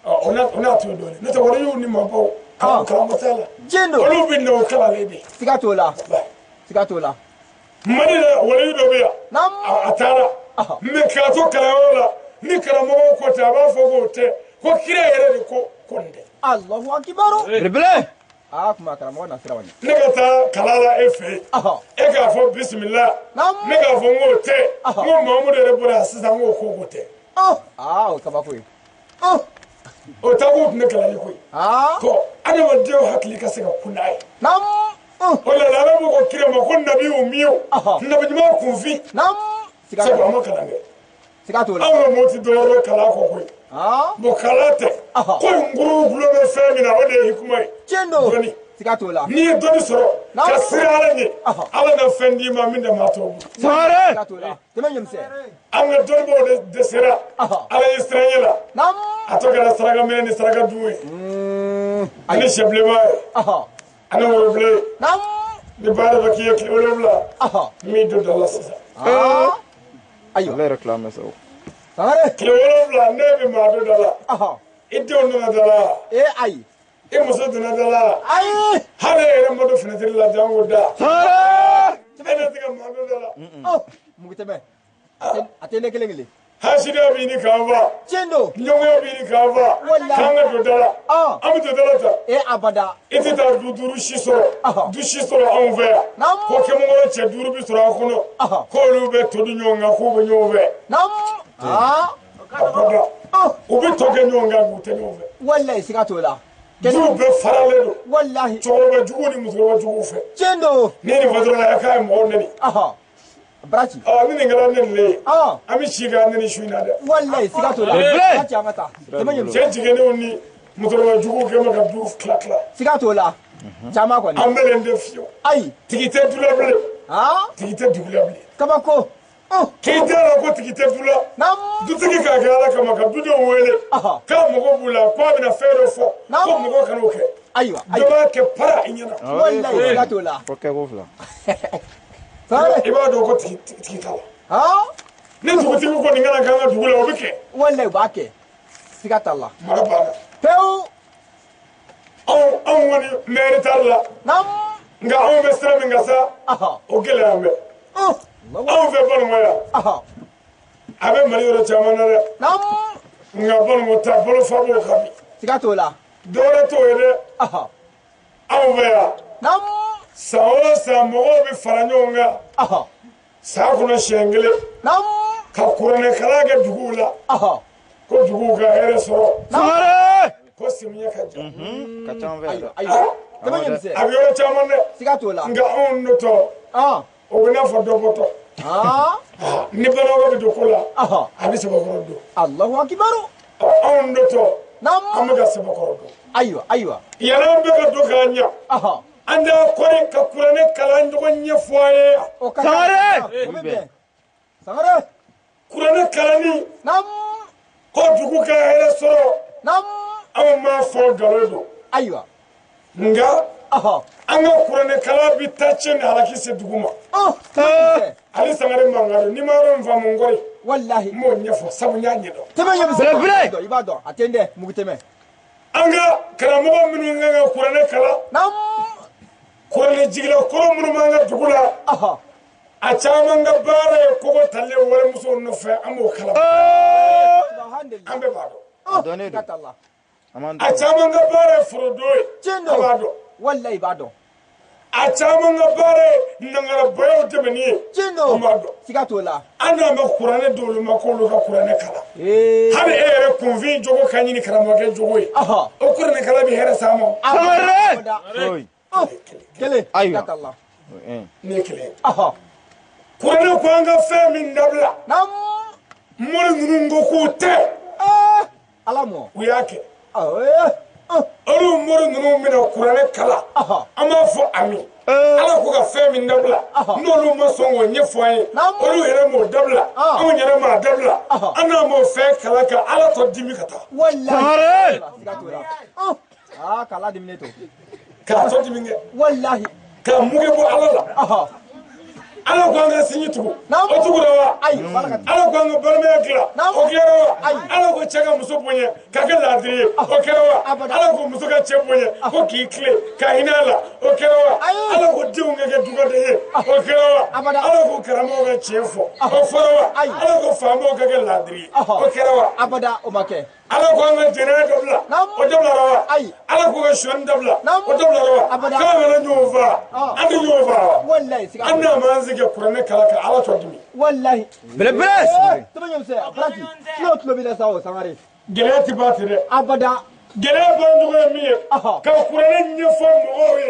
ona to dole nata wara yu ni mabo kala masala jendo olu bin no kala lebe sigatola madina wara yu do be atara me ka to kala wala ni kala mo ko ta ba fo ko te ko kire yere de ko konde Allahu akbar rebele kuma kala mo na sirawani ne ka ta kala la efe e ka fo bismillah ne ka fo ngo te ngo mamudu re bura sisa ngo ko te o kaba ko o ta ko ne kala ni ko ko ana wadiyo hakli ka se ka kunai wala la mo ko kire mo ko nabi umiyo nabi ma ku fi sigatola mo kala nge sigatola awo mo ti do kala ko bo kalate ko nguru gulo be femina wode hikumai cendo sigatola ni doni soro ka sirala ni ala na fendi ma min da mato sare sigatola temanyemse anga doni bo de sira ala israela atoka na saraga men ni saraga duwe ani sheble ba ana woble ni bara bakiye ki olobla mi do dala sisa ayo le réclame ça sare ki olobla ne bi ma do dala ite on na dala ay e muso dona dala ay hale ere mo do fenetri la jango da sare ene tiga ma do dala mugiteme atene kelengele hasida bi ni kawa cendo nyongo bi ni kawa kanga do dala am do dala ta abada ite ta duduru shisoro du shisoro envers ko ke mo ngoro che duru bi soro akono ko lu be to du nyonga ko be nyobe abada ubi toge nyonga gute nyobe wallahi sigatola du be farale do wallahi toroba jugo ni muso jugo fe cendo nini vadrola yakay mo nani brachi nini ngala nini ami shiga nini shuina de wallahi sigatola brachi amata temanyemse chenjige ne oni mutoroba jugo ke maka du kla kla sigatola chama kwani amele ndefio ay tigite dulable tigite dulable kabako kidala ko tigite dula du tigi ka gala kama ka du do wele ka mogo bula ko bina fero fo ko mogo kan oke aywa dama ke para inyana wallahi sigatola ko ke go fla sare iba do ko tigita ne du tigi ko ngala ganga dugula obike wallahi bake sigatalla marabana pew on woni meritarla nga on be stra nga sa o gele ambe on fe bon moya abe mari ro chamana re nga bon mo ta bolo fabo khabi sigatola dore to ede on ve ya sawo sa mo be faranyonga sa kuno shengele ka kurane kala ga dugula ko duguga ere soro sare ko simye kaja kachan ver ayo temanyemse abiyo chamane sigatola nga on noto o bɛ n'a fɔ dɔ bɔtɔ ni balaga bɛ don ko la a bɛ sɛbɛkɔrɔ don Allahu akbar anw dɔtɔ an bɛ ka sɛbɛkɔrɔ don ayiwa yàrá an bɛ ka don k'a ɲɛ an t'a kɔri ka kuranɛ kalan ɲɔgɔn ɲɛfɔ an ye yan Sangare kuranɛ kalanni ko dugu ka hɛrɛ sɔrɔ anw m'a fɔ nkalon don ayiwa nka an ka kuranɛ kalan bi taa cɛ ni halaki se dugu ma ali Sangare Mangaro n'i ma yɔrɔ min faamu n kɔri wallahi n b'o ɲɛfɔ sabu n y'a ɲɛdɔn tɛmɛ ɲɛ i b'a dɔn a tɛ n dɛ mugu tɛmɛ an ka karamɔgɔ minnu kan ka kuranɛ kalan kuranɛ jigila kɔrɔ minnu b'an ka dugu la a caman ka baara ye kogo talen walimusow nɔfɛ an b'o kalan an bɛɛ b'a dɔn a caman ka baara ye forodon ye an b'a dɔn wallahi i b'a dɔn a caman ka baara ye nangarabayaw dɛmɛni ye an b'a dɔn siga t'o la an n'an bɛ kuranɛ di olu ma k'olu ka kuranɛ kalan hali e yɛrɛ kunfin jogo ka ɲini karamɔgɔkɛ jogo ye o kuranɛ kalan bɛ hɛrɛ s'a ma kelen ne kelen kuranɛ ko an ka fɛn min dabila mori ninnu ko k'u tɛ ala mɔ u y'a kɛ olu mori ninnu bɛna kuranɛ kalan an b'a fɔ ami ala ko ka fɛn min dabila n'olu ma sɔn k'o ɲɛfɔ an ye olu yɛrɛ m'o dabila anw yɛrɛ m'a dabila an n'an m'o fɛn kalan ka ala tɔ dimi ka taa k'ala dimi to k'a tɔ dimi kɛ wallahi k'a mugu bɔ ala la ala ko an ka sinji tugu o tugura wa ala ko an ka balimaya dilan o kɛra wa ala ko cɛ ka muso bonya k'a kɛ laadiri ye o kɛra wa ala ko muso ka cɛ bonya ko k'i tile k'a hinɛ a la o kɛra wa ala ko denw ka kɛ dugaden ye o kɛra wa ala ko karamɔgɔw ka tiɲɛ fɔ o fɔra wa ala ko faamaw ka kɛ laadiri ye o kɛra wa abada o ma kɛ ala ko an ka jɛnɛya dabila o dabilara wa ala ko ka sɔnni dabila o dabilara wa k'an kana ɲɔgɔn faa an tɛ ɲɔgɔn faa wa an n'a ma an sigi kuranɛ kalan ka ala tɔ dimi wallahi belebele tɛmɛ ɲɛ misɛn Baraki tulo b'i la sa o Sangare gɛlɛya tɛ ban ten dɛ abada gɛlɛya bancogo ye min ye ka kuranɛ ɲɛfɔ mɔgɔw ye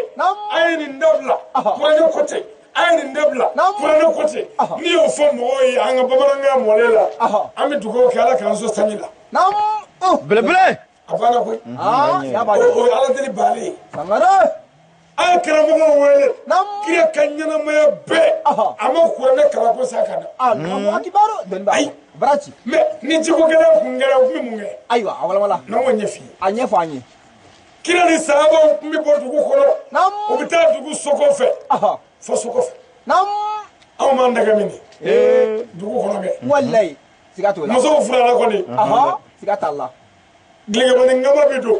a ye nin dabila kuranɛ ko ten a ye nin dabila kuranɛ ko ten n'i y'o fɔ mɔgɔw ye an ka bamanankan mɔlen la an bɛ dugawu kɛ ala k'an sɔn sanji la belebele a banna koyi o ye ala deli baalen ye Sangare a ye karamɔgɔw wele kira ka ɲɛnamaya bɛɛ a ma kuranɛ kalan ko sa ka na Allahu akbar ayi Baraki mɛ ni jiko gɛlɛya kun kɛra u tun bɛ mun kɛ ayiwa a walawala n'an k'o ɲɛf'i ye a ɲɛfɔ an ye kira ni sahabaw tun bɛ bɔ dugu kɔnɔ u bɛ taa dugu so kɔfɛ fo so kɔfɛ anw m'an dɛgɛ minɛ dugu kɔnɔ kɛ wallahi siga t'o la musow furala kɔni siga t'a la dilegɛmani ŋama bɛ don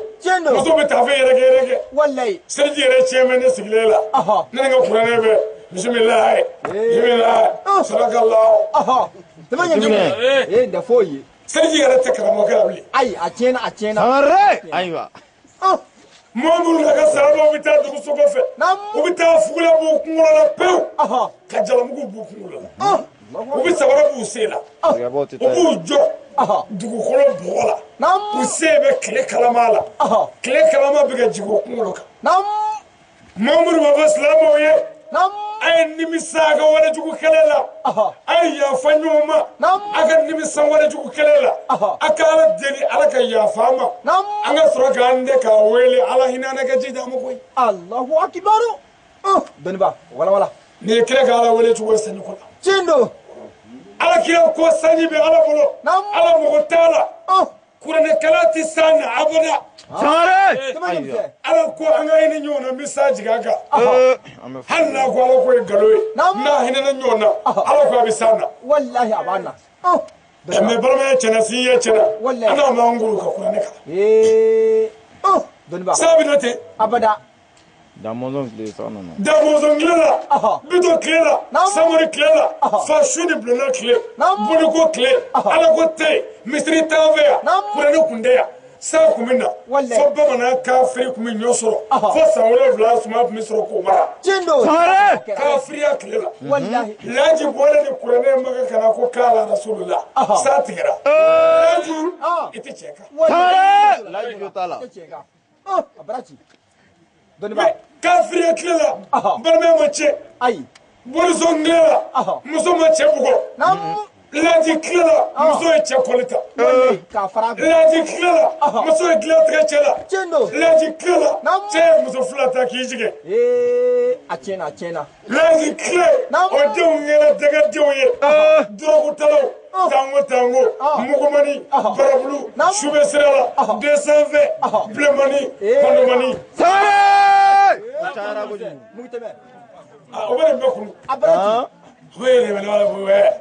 musow bɛ tafe yɛrɛkɛ wallahi seliji yɛrɛ tiɲɛ bɛ ne sigilen la ne ni n ka kuranɛ bɛ bisimilayi sadakallahu tɛmɛ ɲɛ misɛn nin tɛ foyi ye seliji yɛrɛ tɛ karamɔgɔkɛ la bilen ayi a tiɲɛna Sangare ayiwa mɔgɔ minnu na ka sahabaw bɛ taa dugu so kɔfɛ u bɛ taa fugula b'u kunkolo la pewu ka jalamugu b'u kunkolo la u bɛ sabara b'u sen la u b'u jɔ dugukolo bɔgɔ la u sen bɛ tile kalama la tile kalama bɛ ka jigin o kunkolo kan mɔgɔ minnu b'a fɔ silamɛw ye a ye nimisa a ka walejugu kɛlɛ la a ye yafa ɲɔgɔn ma a ka nimisa walejugu kɛlɛ la a ka ala deli ala ka yafa an ma an ka sɔrɔ k'an de k'a wele ala hinɛ an ka ji d'an ma koyi Allahu akbar dɔnniba walawala n'i ye kira ka ala wele cogo ye sanji kɔnɔ tiɲɛ don ala kira ko sanji bɛ ala bolo ala mɔgɔ t'a la kuranɛkɛla tɛ san na abada Sangare ala ko an ka hinɛ ɲɔgɔn na n bɛ sa jigin a kan hali n'a ko ala ko ye nkalon ye n'a hinɛna ɲɔgɔn na ala ko a bɛ san na wallahi a b'a na mɛ balimaya tiɲɛna sin ye tiɲɛna an n'a m'an golo ka kuranɛ kalan dɔnniba sa bɛ na ten abada damɔzɔn tile sa nana damɔzɔn tile la bitɔn tile la samori tile la fa su ni bulonna tile boliko tile ala ko tɛ yen misiri t'an fɛ yan kuranɛ kun tɛ yan san kun bɛ na fo bamanan kafiri kun bɛ ɲɔ sɔrɔ fo san 7 suma kun bɛ sɔrɔ k'o mara kafiriya tile la laji bɔlen ni kuranɛ ma kɛ ka na ko k'ala rasulula sa tigɛra laji i tɛ tiɲɛ kan laji jo t'a la Baraki dɔnniba kafiriya tile la balimaya ma tiɲɛ ayi Bolson Gela, Musoma Chebugo, Ladi Killa, Muso Chacolita, Ladi Killa, Muso Glatrecella, Ladi Killa, Muso Flata Kijige, Achena, Ladi Clay, or doing a Degadoye, Drogutalo, Tango, Mugomani, Parablu, Subesera, Desave, Blemani, Pandomani. Over the book. Wait a minute, where?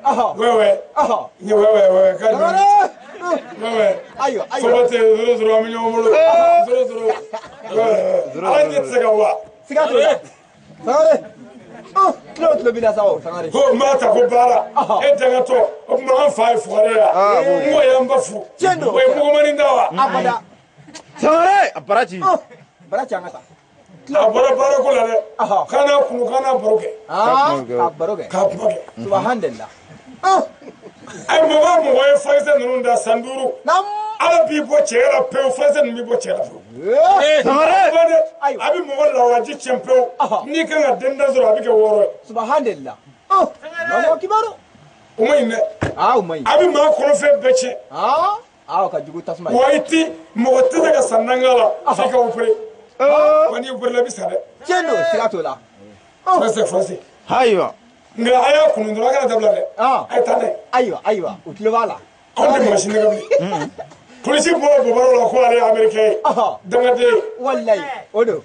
Abara kula de kana kunu kana baroke subhanallah ay mo way faise nunda sanduru ala bi bo chera pe faise mi bo chera abi mo wala waji champion ni kana denda zoro abi ke woro subhanallah Allahu akbar umayne umay abi ma kono fe beche ka jugu tasma waiti mo tete ga sanangala fika upre wani burla bisade jeno sigatola Français Aywa. nga aya kunu ndura kana tabla de ay tane aywa utlevala on de machine ngam polisi bo baro la ko ale américain danga de wallahi odo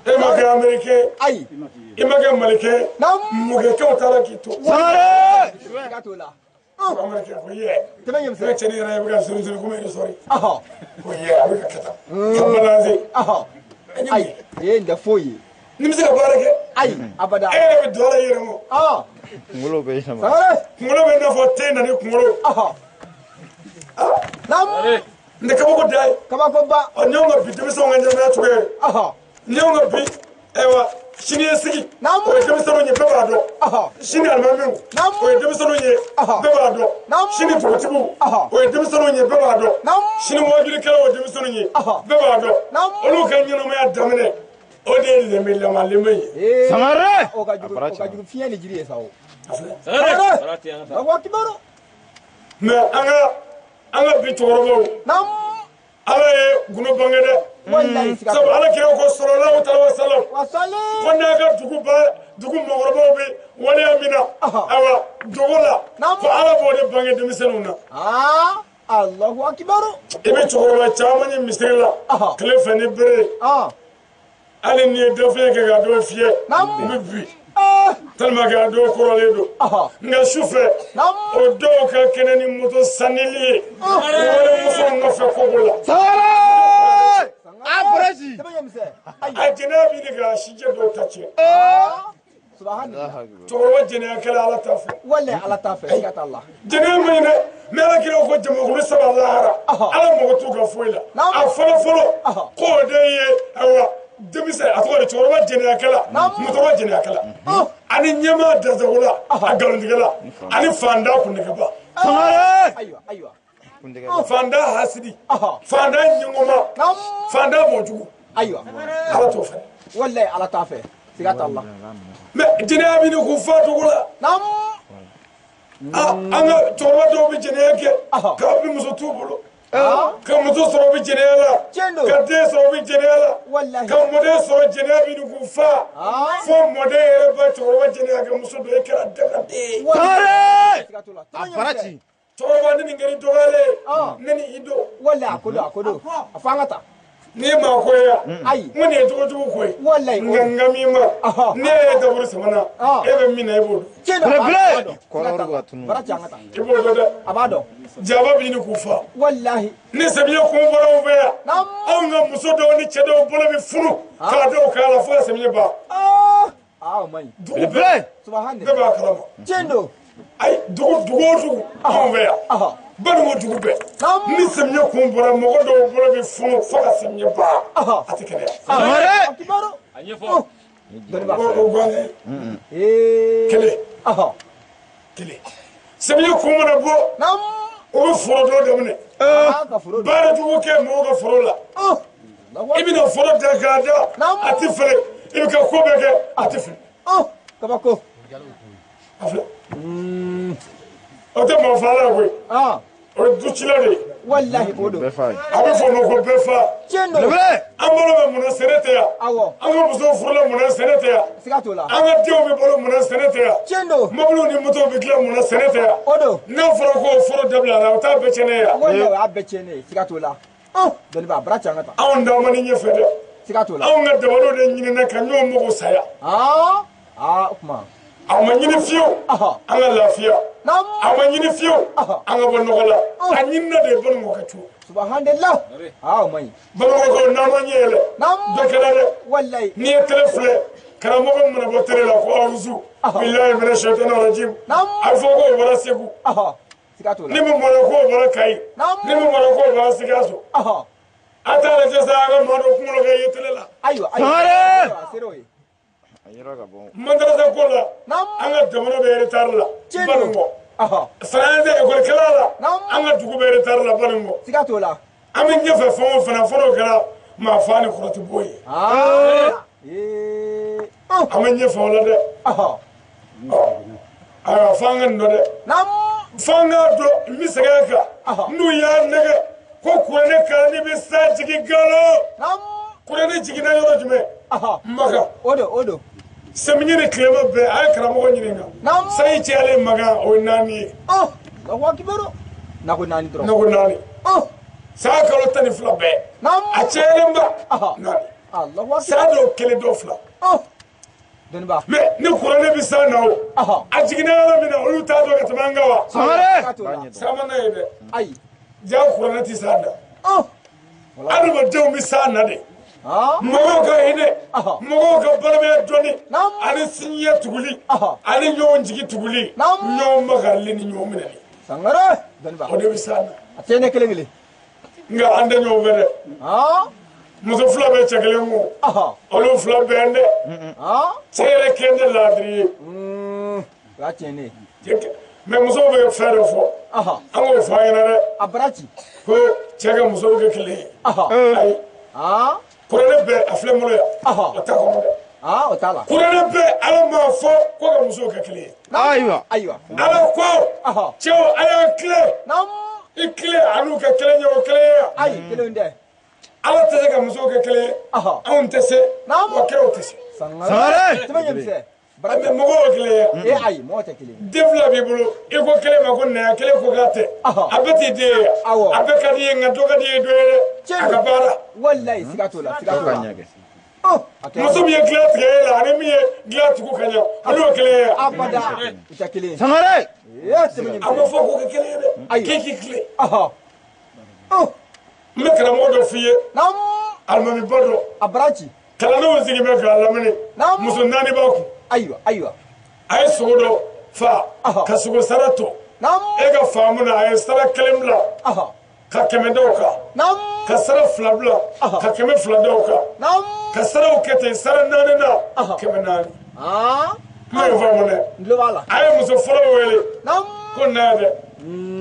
e ma ga américain ay e ma ga malike mo ga ko tala kito sare sigatola américain ko ye temenyem se cheni ra ga suru ko me sorry ko ye abi ka kata kamalaze ay nda foyi nimse ka barake ay abada be dola yiremo Ngolo be sama. sare ngolo be na fo tena ni ngolo nam ne ka ko dai kama ko ba nyonga bi demi so nganja na tuwe nyonga bi ewa shini esigi o demi so nye baba do shini almamu o demi so nye baba do shini potibu o demi so nye baba do shini wajuli kala o demi so nye baba do olu kan nyono ma damene o de le mele ma le mai Sangare. o ka jugu fiye ni jiri sawo Sangare. Barati anga. Allahu akbar me anga bi torobo nam ala ye guno bangede wallahi sabu sigatola ala kira ko sallallahu alaihi wasallam wasali wanda ga dugu mogorbo bi wali amina awa dogola ko ala bode bange de miseluna Allahu akbar ibe chogorba chamani misrila kle fani bere ale ni dofe ke ga do fie ibe bi tellement ga do korole do nga soufe o do ka keneni moto sanili wala muso nga fe ko bola Sangare. Abraji. temenyem se ay jinabi ni ga shije do tache subhanallah chogorba jina kala ala tafu wallahi ala tafe sigatola jene mayne mera kira ko jamo ko saba lahara ala mo to ga foila a folo ko de ye awa demise atore choroma jene akala mutoro jene akala ani nyama dazagola agalundigala ani fanda kundigaba Sangare. aywa fanda hasidi fanda nyingoma fanda mojugu aywa ala to fa wallahi ala tafe sigatola me jene abi ni ku fatugola nam anga choroma do bi jene yake ka bi muso tubulo ka muso soro bi jene la ka de soro bi jene la wallahi ka mode soro jene abi ni ku fa fo mode ere ba choroma jene yake muso do ekra daga de Sangare. sigatola Abraji. choroma ni ngeri dogale nani ido wallahi akodo afangata ni ma ko ya ay mun e jogo koy wallahi ngangami ma ne da buru samana ebe mina ibo Bele. Kono ruwa tunu. barati angata ibo do da abado jaba bi ni ku fa wallahi ni sabiya ko boro be ya aw nga muso do ni chedo bolo bi furu ka do ka la fo sabiya ba man Bele. subhanallah be ba kalama jendo ay dugu aw be ya bani mo dugu be ni sabiya ko boro mo do bolo bi furu fo ka sabiya ba atikene Sangare. akibaro Anye fo. o gwane kele sabiya ko mo na bo nam o foro do demne ka furo bara dugu ke mo ga foro la ibina foro da ga da ati fere ibika ko be ke ati fere kabako afla o te mo fala ko o du chilade wallahi bodo abi fo no ko befa chendo amolo be mun senete ya awo anga muso furla mun senete ya sigato la anga dio be bolo mun senete ya chendo mablu ni moto be kila mun senete ya odo na foro ko foro dabla na o ta be chene ya wallahi abechene sigato la doni ba bracha ngata awon da mani nye fede sigato la awon ga da wado de nyine na kan yo mo saya kuma awon nyine fiyo anga lafiya awon nyine fiyo anga bonogola anyinna de bon mo katu subhanallah mai bonogo na manyele dokelale wallahi ni telefle karamo ko mun bo tere la ko auzu billahi minash shaitanir rajim afogo wala segu sigato la ni mo mara ko bara kai ni mo mara ko bara sigaso ata la jesa ga maro kulo ga yetelela aywa seroy ayira ga bon madrasa ko la anga jamana be retar la bango sanade ko kala la anga dugu be retar la bango sigato la amin nyefe fon fana foro kala ma fani khuratu boy amin nyefe wala de aya fanga ndo de fanga do misega nu ya nege ko kurane kalani be sa jigi galo kurane jigi na yoro jume maga odo semnyene kleba be ay karamo nyinga sai ci ale maga o nani wa kibero nako nani dro nako nani sa kalo tani fla be a chelemba nani Allah wa sa do kele do fla doni ba me ni kurane bi sa nawo a jigina ala mina olu ta do katmanga wa sama na yede ay ja kurane ti sa da adu ba jaw mi sa na de mogo ka hine mogo ka balame doni ani sinye tuguli ani nyon jigi tuguli nyon magalle ni nyon minani sangara doni ba o de bi sa na atene kelengele nga ande nyon vere muso fula be chakele ngo olu fula be ande chere kende ladri la tiene mais muso be fere fo ango fa yana re abrachi ko chega muso ke kele ay kurane be afle molo ya ata ko mo otala kurane be ala ma fo ko ga muso ke kele aywa ala ko cheo aya kle ikle anu ke kele nyo kele ay kele nde ala tese ka muso ke kele on tese wa ke o tese sangare tmanyemse barame mogo kele ay mo te kele develop bolo e ko kele ma ko na kele ko gate abeti de abeka di ngato ka di doere akabara wallahi sigato la muso mi glat gela ani mi glat ko kanya ado kele abada ita kele sangare amo fo ko kele de kiki kele me kala modo fiye almami bodo abrachi kala no zigi me kala lamani muso nani ba ku aywa ay sodo fa ka sugo sarato e ga famuna ay sara kelemla ka kemedoka ka sara flabla ka keme fladoka ka sara ukete sara nanena kemenani ma famuna ndo wala ay muso folo wele ko nade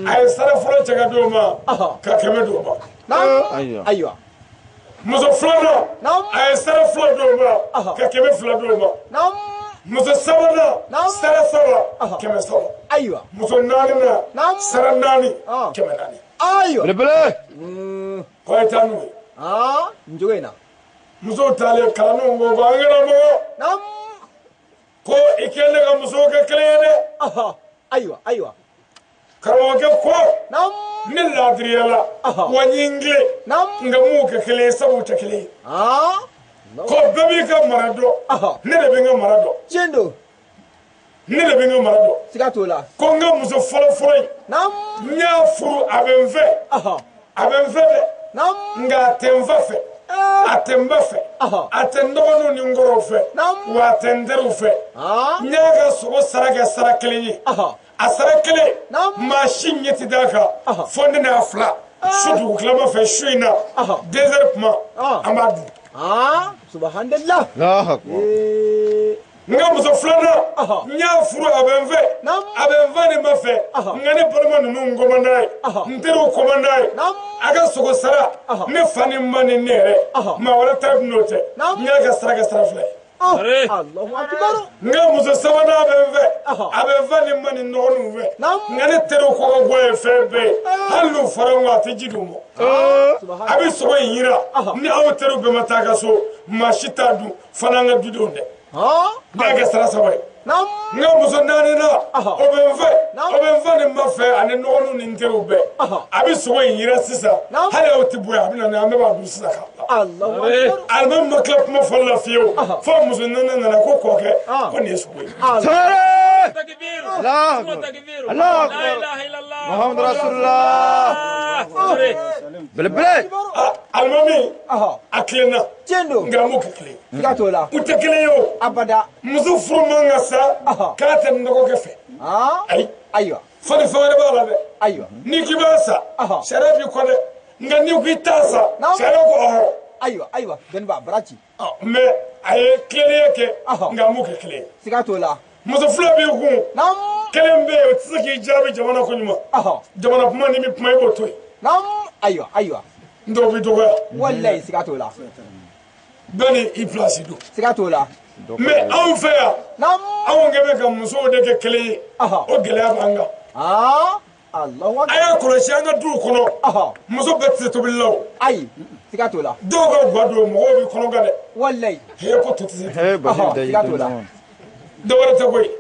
ay sara folo jaga doma ka kemedoba aywa muso flado ay sara flado ka keme flado muso sabana sara saba keme saba aywa muso nani na sara nani keme nani aywa bele ko etanu njogena muso tale kalanu ngo bangana mo ko ikele ga muso ke klede aywa karoge ko ni ladriyala wanyingle nga mu ke kele sabu te kele ko bebi ka marado ne de benga marado chendo ne de benga marado sigato la ko nga muso folo nya furu abenfe de nga temva fe atemba fe atendogonu ni ngoro fe wa tenderu fe nya ga sogo sarage sarakele asarakele machine yeti daka fonde na fla sudu klama fe shuina désertement amadu subhanallah la akbar nga muso flana nya furu abenve ni mafe ngane palma nunu ngomandai nteru komandai aga sogo sara ne fani mani nere ma wala tab note nya ga sara fla Allahu akbar nga muso sabana abe vani mani nonu ve ngane tero ko go febe halu faranwa tijidumo abi so yira ni aw tero be mataka so mashita du fananga dudonde daga sara sabai nga muso nani na obenve ni mafe ane nonu ni tero be abi so yira sisa hali aw tibuya abi na me ba du sisa ka Allahu akbar alman maklap mo falla fiyo fo muso nana ko koke ko ne so تكبير الله اسمه أكبر. تكبير الله لا أكبر. اله الا الله محمد رسول الله بالبلاد almami aklena Chendo ngamu kekle Sikatola utekele yo abada muso furumanga sa kata ndoko kefe ay aywa fani fani bala de aywa ni kibasa sharafi kone ngani kuitasa sharako aywa denba brachi me ay klele yake ngamu kekle Sikatola muso fula bi ku nam kelembe tsiki jabi jamana kunyuma jamana kuma ni mi kuma ibo toy nam aywa ndo bi doga wallahi Sikatola bani i place do Sikatola me aw fe ya nam aw ngebe ka muso de ke kele o gele abanga Allahu akbar aya korosi anga du kono muso betse to billaw ay Sikatola dogo gwado mo bi kono gade wallahi he ko to tse هي بسيط Sikatola dawara ta koy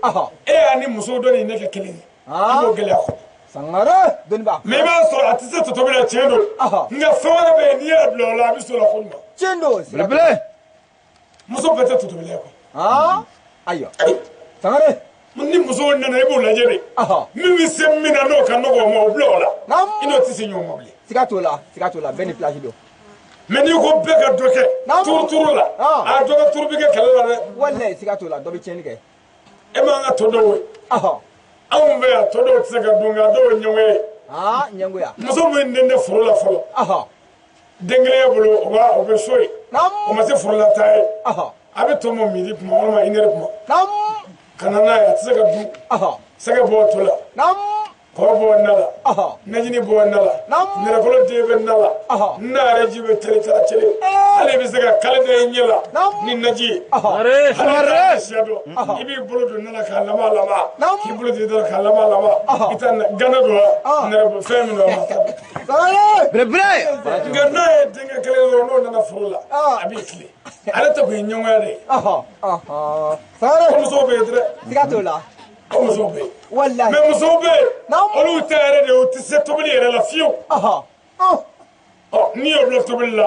ani muso do ni ne ke kele ibo gele ko sangara denba me ba so atise to bila chendo nga fawara be ni ablo la bi so la khulma Chendo بالبلاد muso betse to bila ko aywa sangara ni muso nana ibo la jere mi semmina no kan no go mo blo la nam ino tise nyomo bli Sikatola beni plage do meni ko be ka doke turu la a doke turu bi ke kala la de wallahi Sikatola do bi cheni ke e ma nga todo we awu be a todo tse ka dunga do nyewe nyango ya muso mo ndende furu la folo dengle bolo o be soyi nam o ma se furu la tay abi to mo midi kuma o ma inere kuma nam kanana ya tse ka du sege bo to la nam ko bo nala najini bo nala nere ko de be nala na reji be tere tara chere ale bi sega kala de nyela ni naji are siado ibi bolo do nala ka lama ki bolo de do ka lama itan gana do nere bo femi no ma بالبلاد gana e dinga kale do no nana furula abi kli ale to ko nyonga de sare ko so be dre Sikatola ko so be wallahi me muso be olu tare de o tise to bi yere la fiu ni yo bla to bi la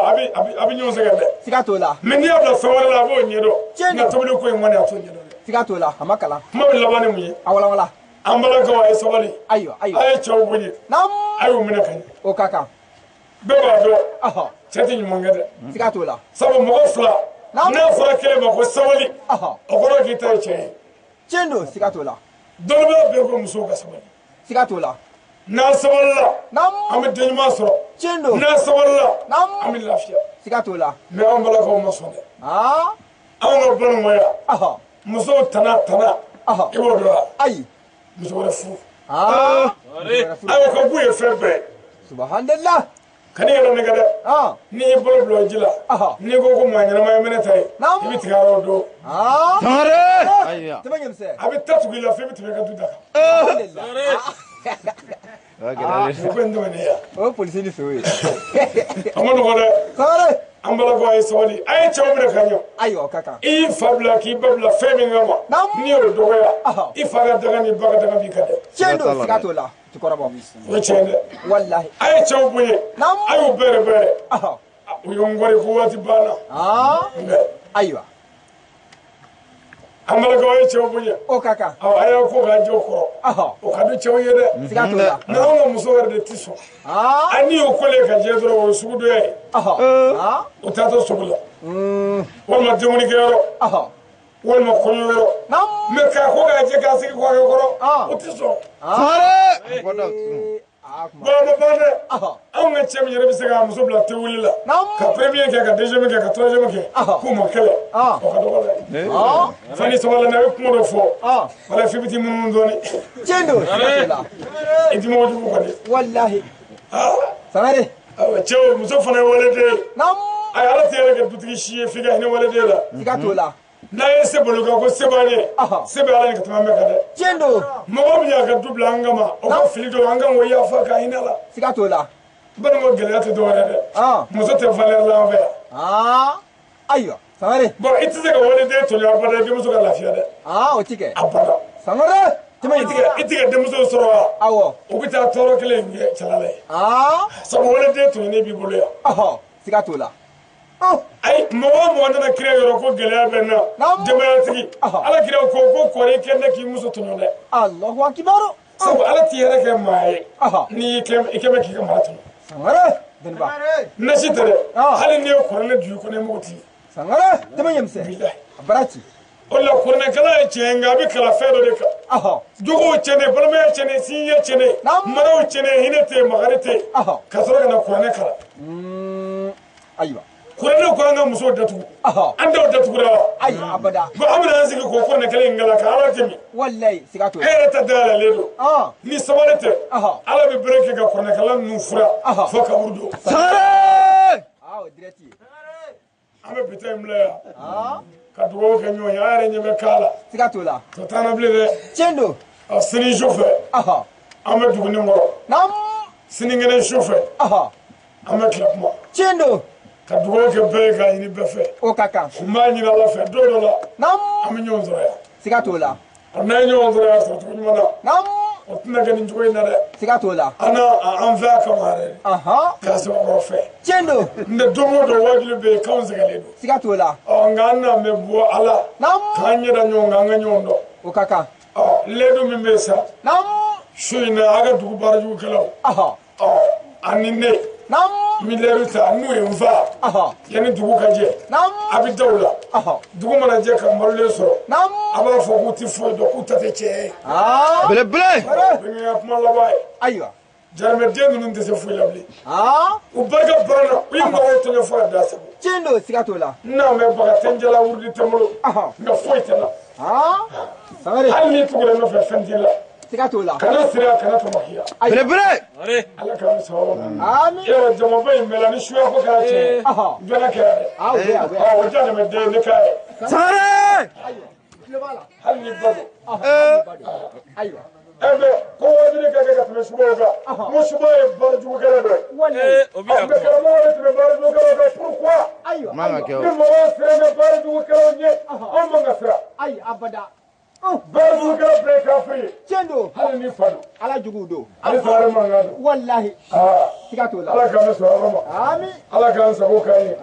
abi nyon se gade Sikatola me ni abla fawala la bo nyedo na to bi ko en wani ato nyedo Sikatola amakala ma bi labane mu ye wala ambala ko ay sawali aywa ay chaw bunyi nam ayu mina kan o kaka be ba do chati ni mangade Sikatola sabo mo fla na fura kele ba ko sawali o ko ki tay che Chendo Sikatola dolbe be ko muso ga sawali Sikatola na sawalla nam am denma so Chendo na sawalla nam am lafiya Sikatola me ambala ko mo so de awo bon moya muso tana ibo do ay muso wala fu are awo ko buye febe subhanallah kani yɛrɛ ne ka dɛ ni i bolo bila ji la ni ko ko maa ɲɛnama ye minɛ ta ye i bɛ tigɛ yɔrɔ don a bɛ ta tugu i la fo i bɛ tɛmɛ i ka du da kan o ko n tɛmɛ ne ya o polisi ni so ye a ma nɔgɔ dɛ sare an balakaw a ye sabali a ye cɛw minɛ ka ɲɛ ayo kaka i y'i fa bila k'i ba bila fɛn min kama n'i y'o dɔgɔya i fa ka daga ni ba ka daga b'i ka dɛ Chendo Sikatola tukɔrɔbɔ o ye tiɲɛ dɛ wallahi a ye cɛw bonya a y'u bɛrɛ u ye n kɔri ko waati banna aywa an balakaw a ye cɛw bonya o kaka a y'a ko k'a jɛ o kɔrɔ o ka di cɛw ye dɛ Sikatola mais anw ka muso yɛrɛ de ti sɔn ani y'o kɔlen ka jɛ dɔrɔn o ye sugu dɔ ye o taatɔ sugu la walima dumunikɛyɔrɔ walima kɔɲɔyɔrɔ mais k'a ko k'a jɛ k'a sigi kɔkɛ kɔrɔ o ti sɔn bɔnbɔn dɛ anw ka cɛ min yɛrɛ bɛ se k'a muso bila tewuli la ka premier kɛ ka deuxième kɛ ka troisième kɛ k'u ma kɛlɛ o ka dɔgɔ dɛ fani sabala na i bɛ kuma dɔ fɔ wala f'i bɛ t'i munumunu dɔɔni Chendo Sikatola i t'i mɔgɔ jugu kɔni wallahi sare cɛw muso fana ye waleden a ye ala tɛ yɛrɛ kɛ dutigi si ye f'i ka hinɛ waleden la Sikatola n'a ye se bolo kan ko sebane se bɛ ala ni ka tɛmɛ bɛɛ kan dɛ tiɲɛ don mɔgɔ min y'a ka du bila an kama o ka fili don an kan k'o yafa k'a hinɛ la siga t'o la bari ko gɛlɛya tɛ dɔwɛrɛ dɛ muso tɛ valeur la an fɛ yan ayiwa Sangare bon i tɛ se ka waliden tɔɲɔ abada i denmuso ka lafiya dɛ o ti kɛ abada Sangare i tɛ ka denmuso sɔrɔ wa awɔ u bɛ taa tɔɔrɔ kelen in kɛ cɛla la ye sabu waliden tɔɲɔnen b'i bolo yan siga t'o la ayi mɔgɔ o mɔgɔ nana kira yɔrɔ ko gɛlɛya bɛ n na denbayatigi ala kira ko kɔrɔ i kɛ ne k'i muso tɔɲɔ dɛ Allahu akibaru sabu ala t'i yɛrɛ kɛ maa ye n'i kɛ bɛ k'i ka mara tɔɲɔ Sangare deniba nasi tɛ dɛ hali n'i ye kɔrɔlen du i kɔnɔ i mago t'i ye Sangare tɛmɛ ɲɛmisɛn a bara ci o la kɔrɔlɛkɛla ye tiɲɛ nka a bɛ kalan fɛn dɔ de kan jogow tiɲɛnen balimaya tiɲɛnen sinjɛ tiɲɛnen maraw tiɲɛnen hinɛ tɛ yen makari tɛ yen ka sɔrɔ ka na kɔrɔlɛ kalan ayiwa kɔrɔlɛw ko an ka musow datugu an dɔw datugura wa ayi abada bon an bɛna an sigi k'o kɔrɔlɛkɛla in kalan ka ala demi wallahi siga t'o e la yɛrɛ ta dayɛlɛlen don ni sabali tɛ ala bɛ bere kɛ ka kɔrɔlɛkɛla ninnu fura fo kaburu don Sangare o direct ye an bɛ bitɔn in bila yan ka dugawu kɛ ɲɔgɔn ye an yɛrɛ ɲɛ bɛ k'a la siga t'o la to t'an na bilen dɛ tiɲɛ don sini su fɛ an bɛ duguni kɔrɔ sinikɛnɛ su fɛ an bɛ tila kuma tiɲɛ don ka dugawu kɛ bɛɛ ye k'a ɲini bɛɛ fɛ o ka kan n b'a ɲini ala fɛ don dɔ la an bɛ ɲɔgɔn sɔrɔ yan siga t'o la n'an ye ɲɔgɔn sɔrɔ yan sɔrɔ cogo ɲuman na o tɛna kɛ nin cogo in na dɛ siga t'o la an fɛ a kama yɛrɛ k'a sɛbɛkɔrɔ fɛ tiɲɛ don n tɛ don o don wajibi bɛ yen k'anw sɛgɛnlen don siga t'o la nka an n'an bɛ bɔ ala k'an ɲɛda ɲɔgɔn kan an ka ɲɔgɔn dɔn o ka kan ledu min bɛ yen sa su in na a ka dugu baarajugukɛlaw ani ne min ledu ta n'u ye n fa yanni dugu ka jɛ a bɛ daw la dugu mana jɛ ka malolen sɔrɔ a b'a fɔ k'u tɛ foyi dɔn k'u ta tɛ tiɲɛ ye belebele bɛnkɛ ka kuma laban ye ayiwa jaramɛden ninnu tɛ se foyi la bilen u barika banna u ye mɔgɔw tɔɲɔ fo ka da sago tiɲɛ don siga t'o la n'an bɛ baga tɛnjɛla wurudi tɛ n bolo nka foyi tɛ n na Sangare hali n'i tugura nɔfɛ fɛn t'i la siga t'o la kana sira kana tɔmɔkiya belebele ala k'an sababu amin yɔrɔ jamaba in bɛɛ la ni suya ko kɛra tiɲɛ jɔnna kɛra dɛ o jaramɛden ne k'a ye Sangare hali ni ba don ayiwa ko wajibi ka kɛ ka tɛmɛ subaw kan ko suba ye baarajugukɛla dɔ ye mɛ karamɔgɔ de tɛmɛ baarajugukɛlaw kan pourquoi man ka kɛ ni mɔgɔw siran bɛ baarajugukɛlaw ɲɛ anw man ka siran ayi abada baarajugukɛla bɛɛ ye kafiri ye tiɲɛ don hali ni fa don ala juguw don ale sare mankan don wallahi siga t'o la ala k'an bɛ sɔn yɔrɔ ma amin ala k'an sago k'an ye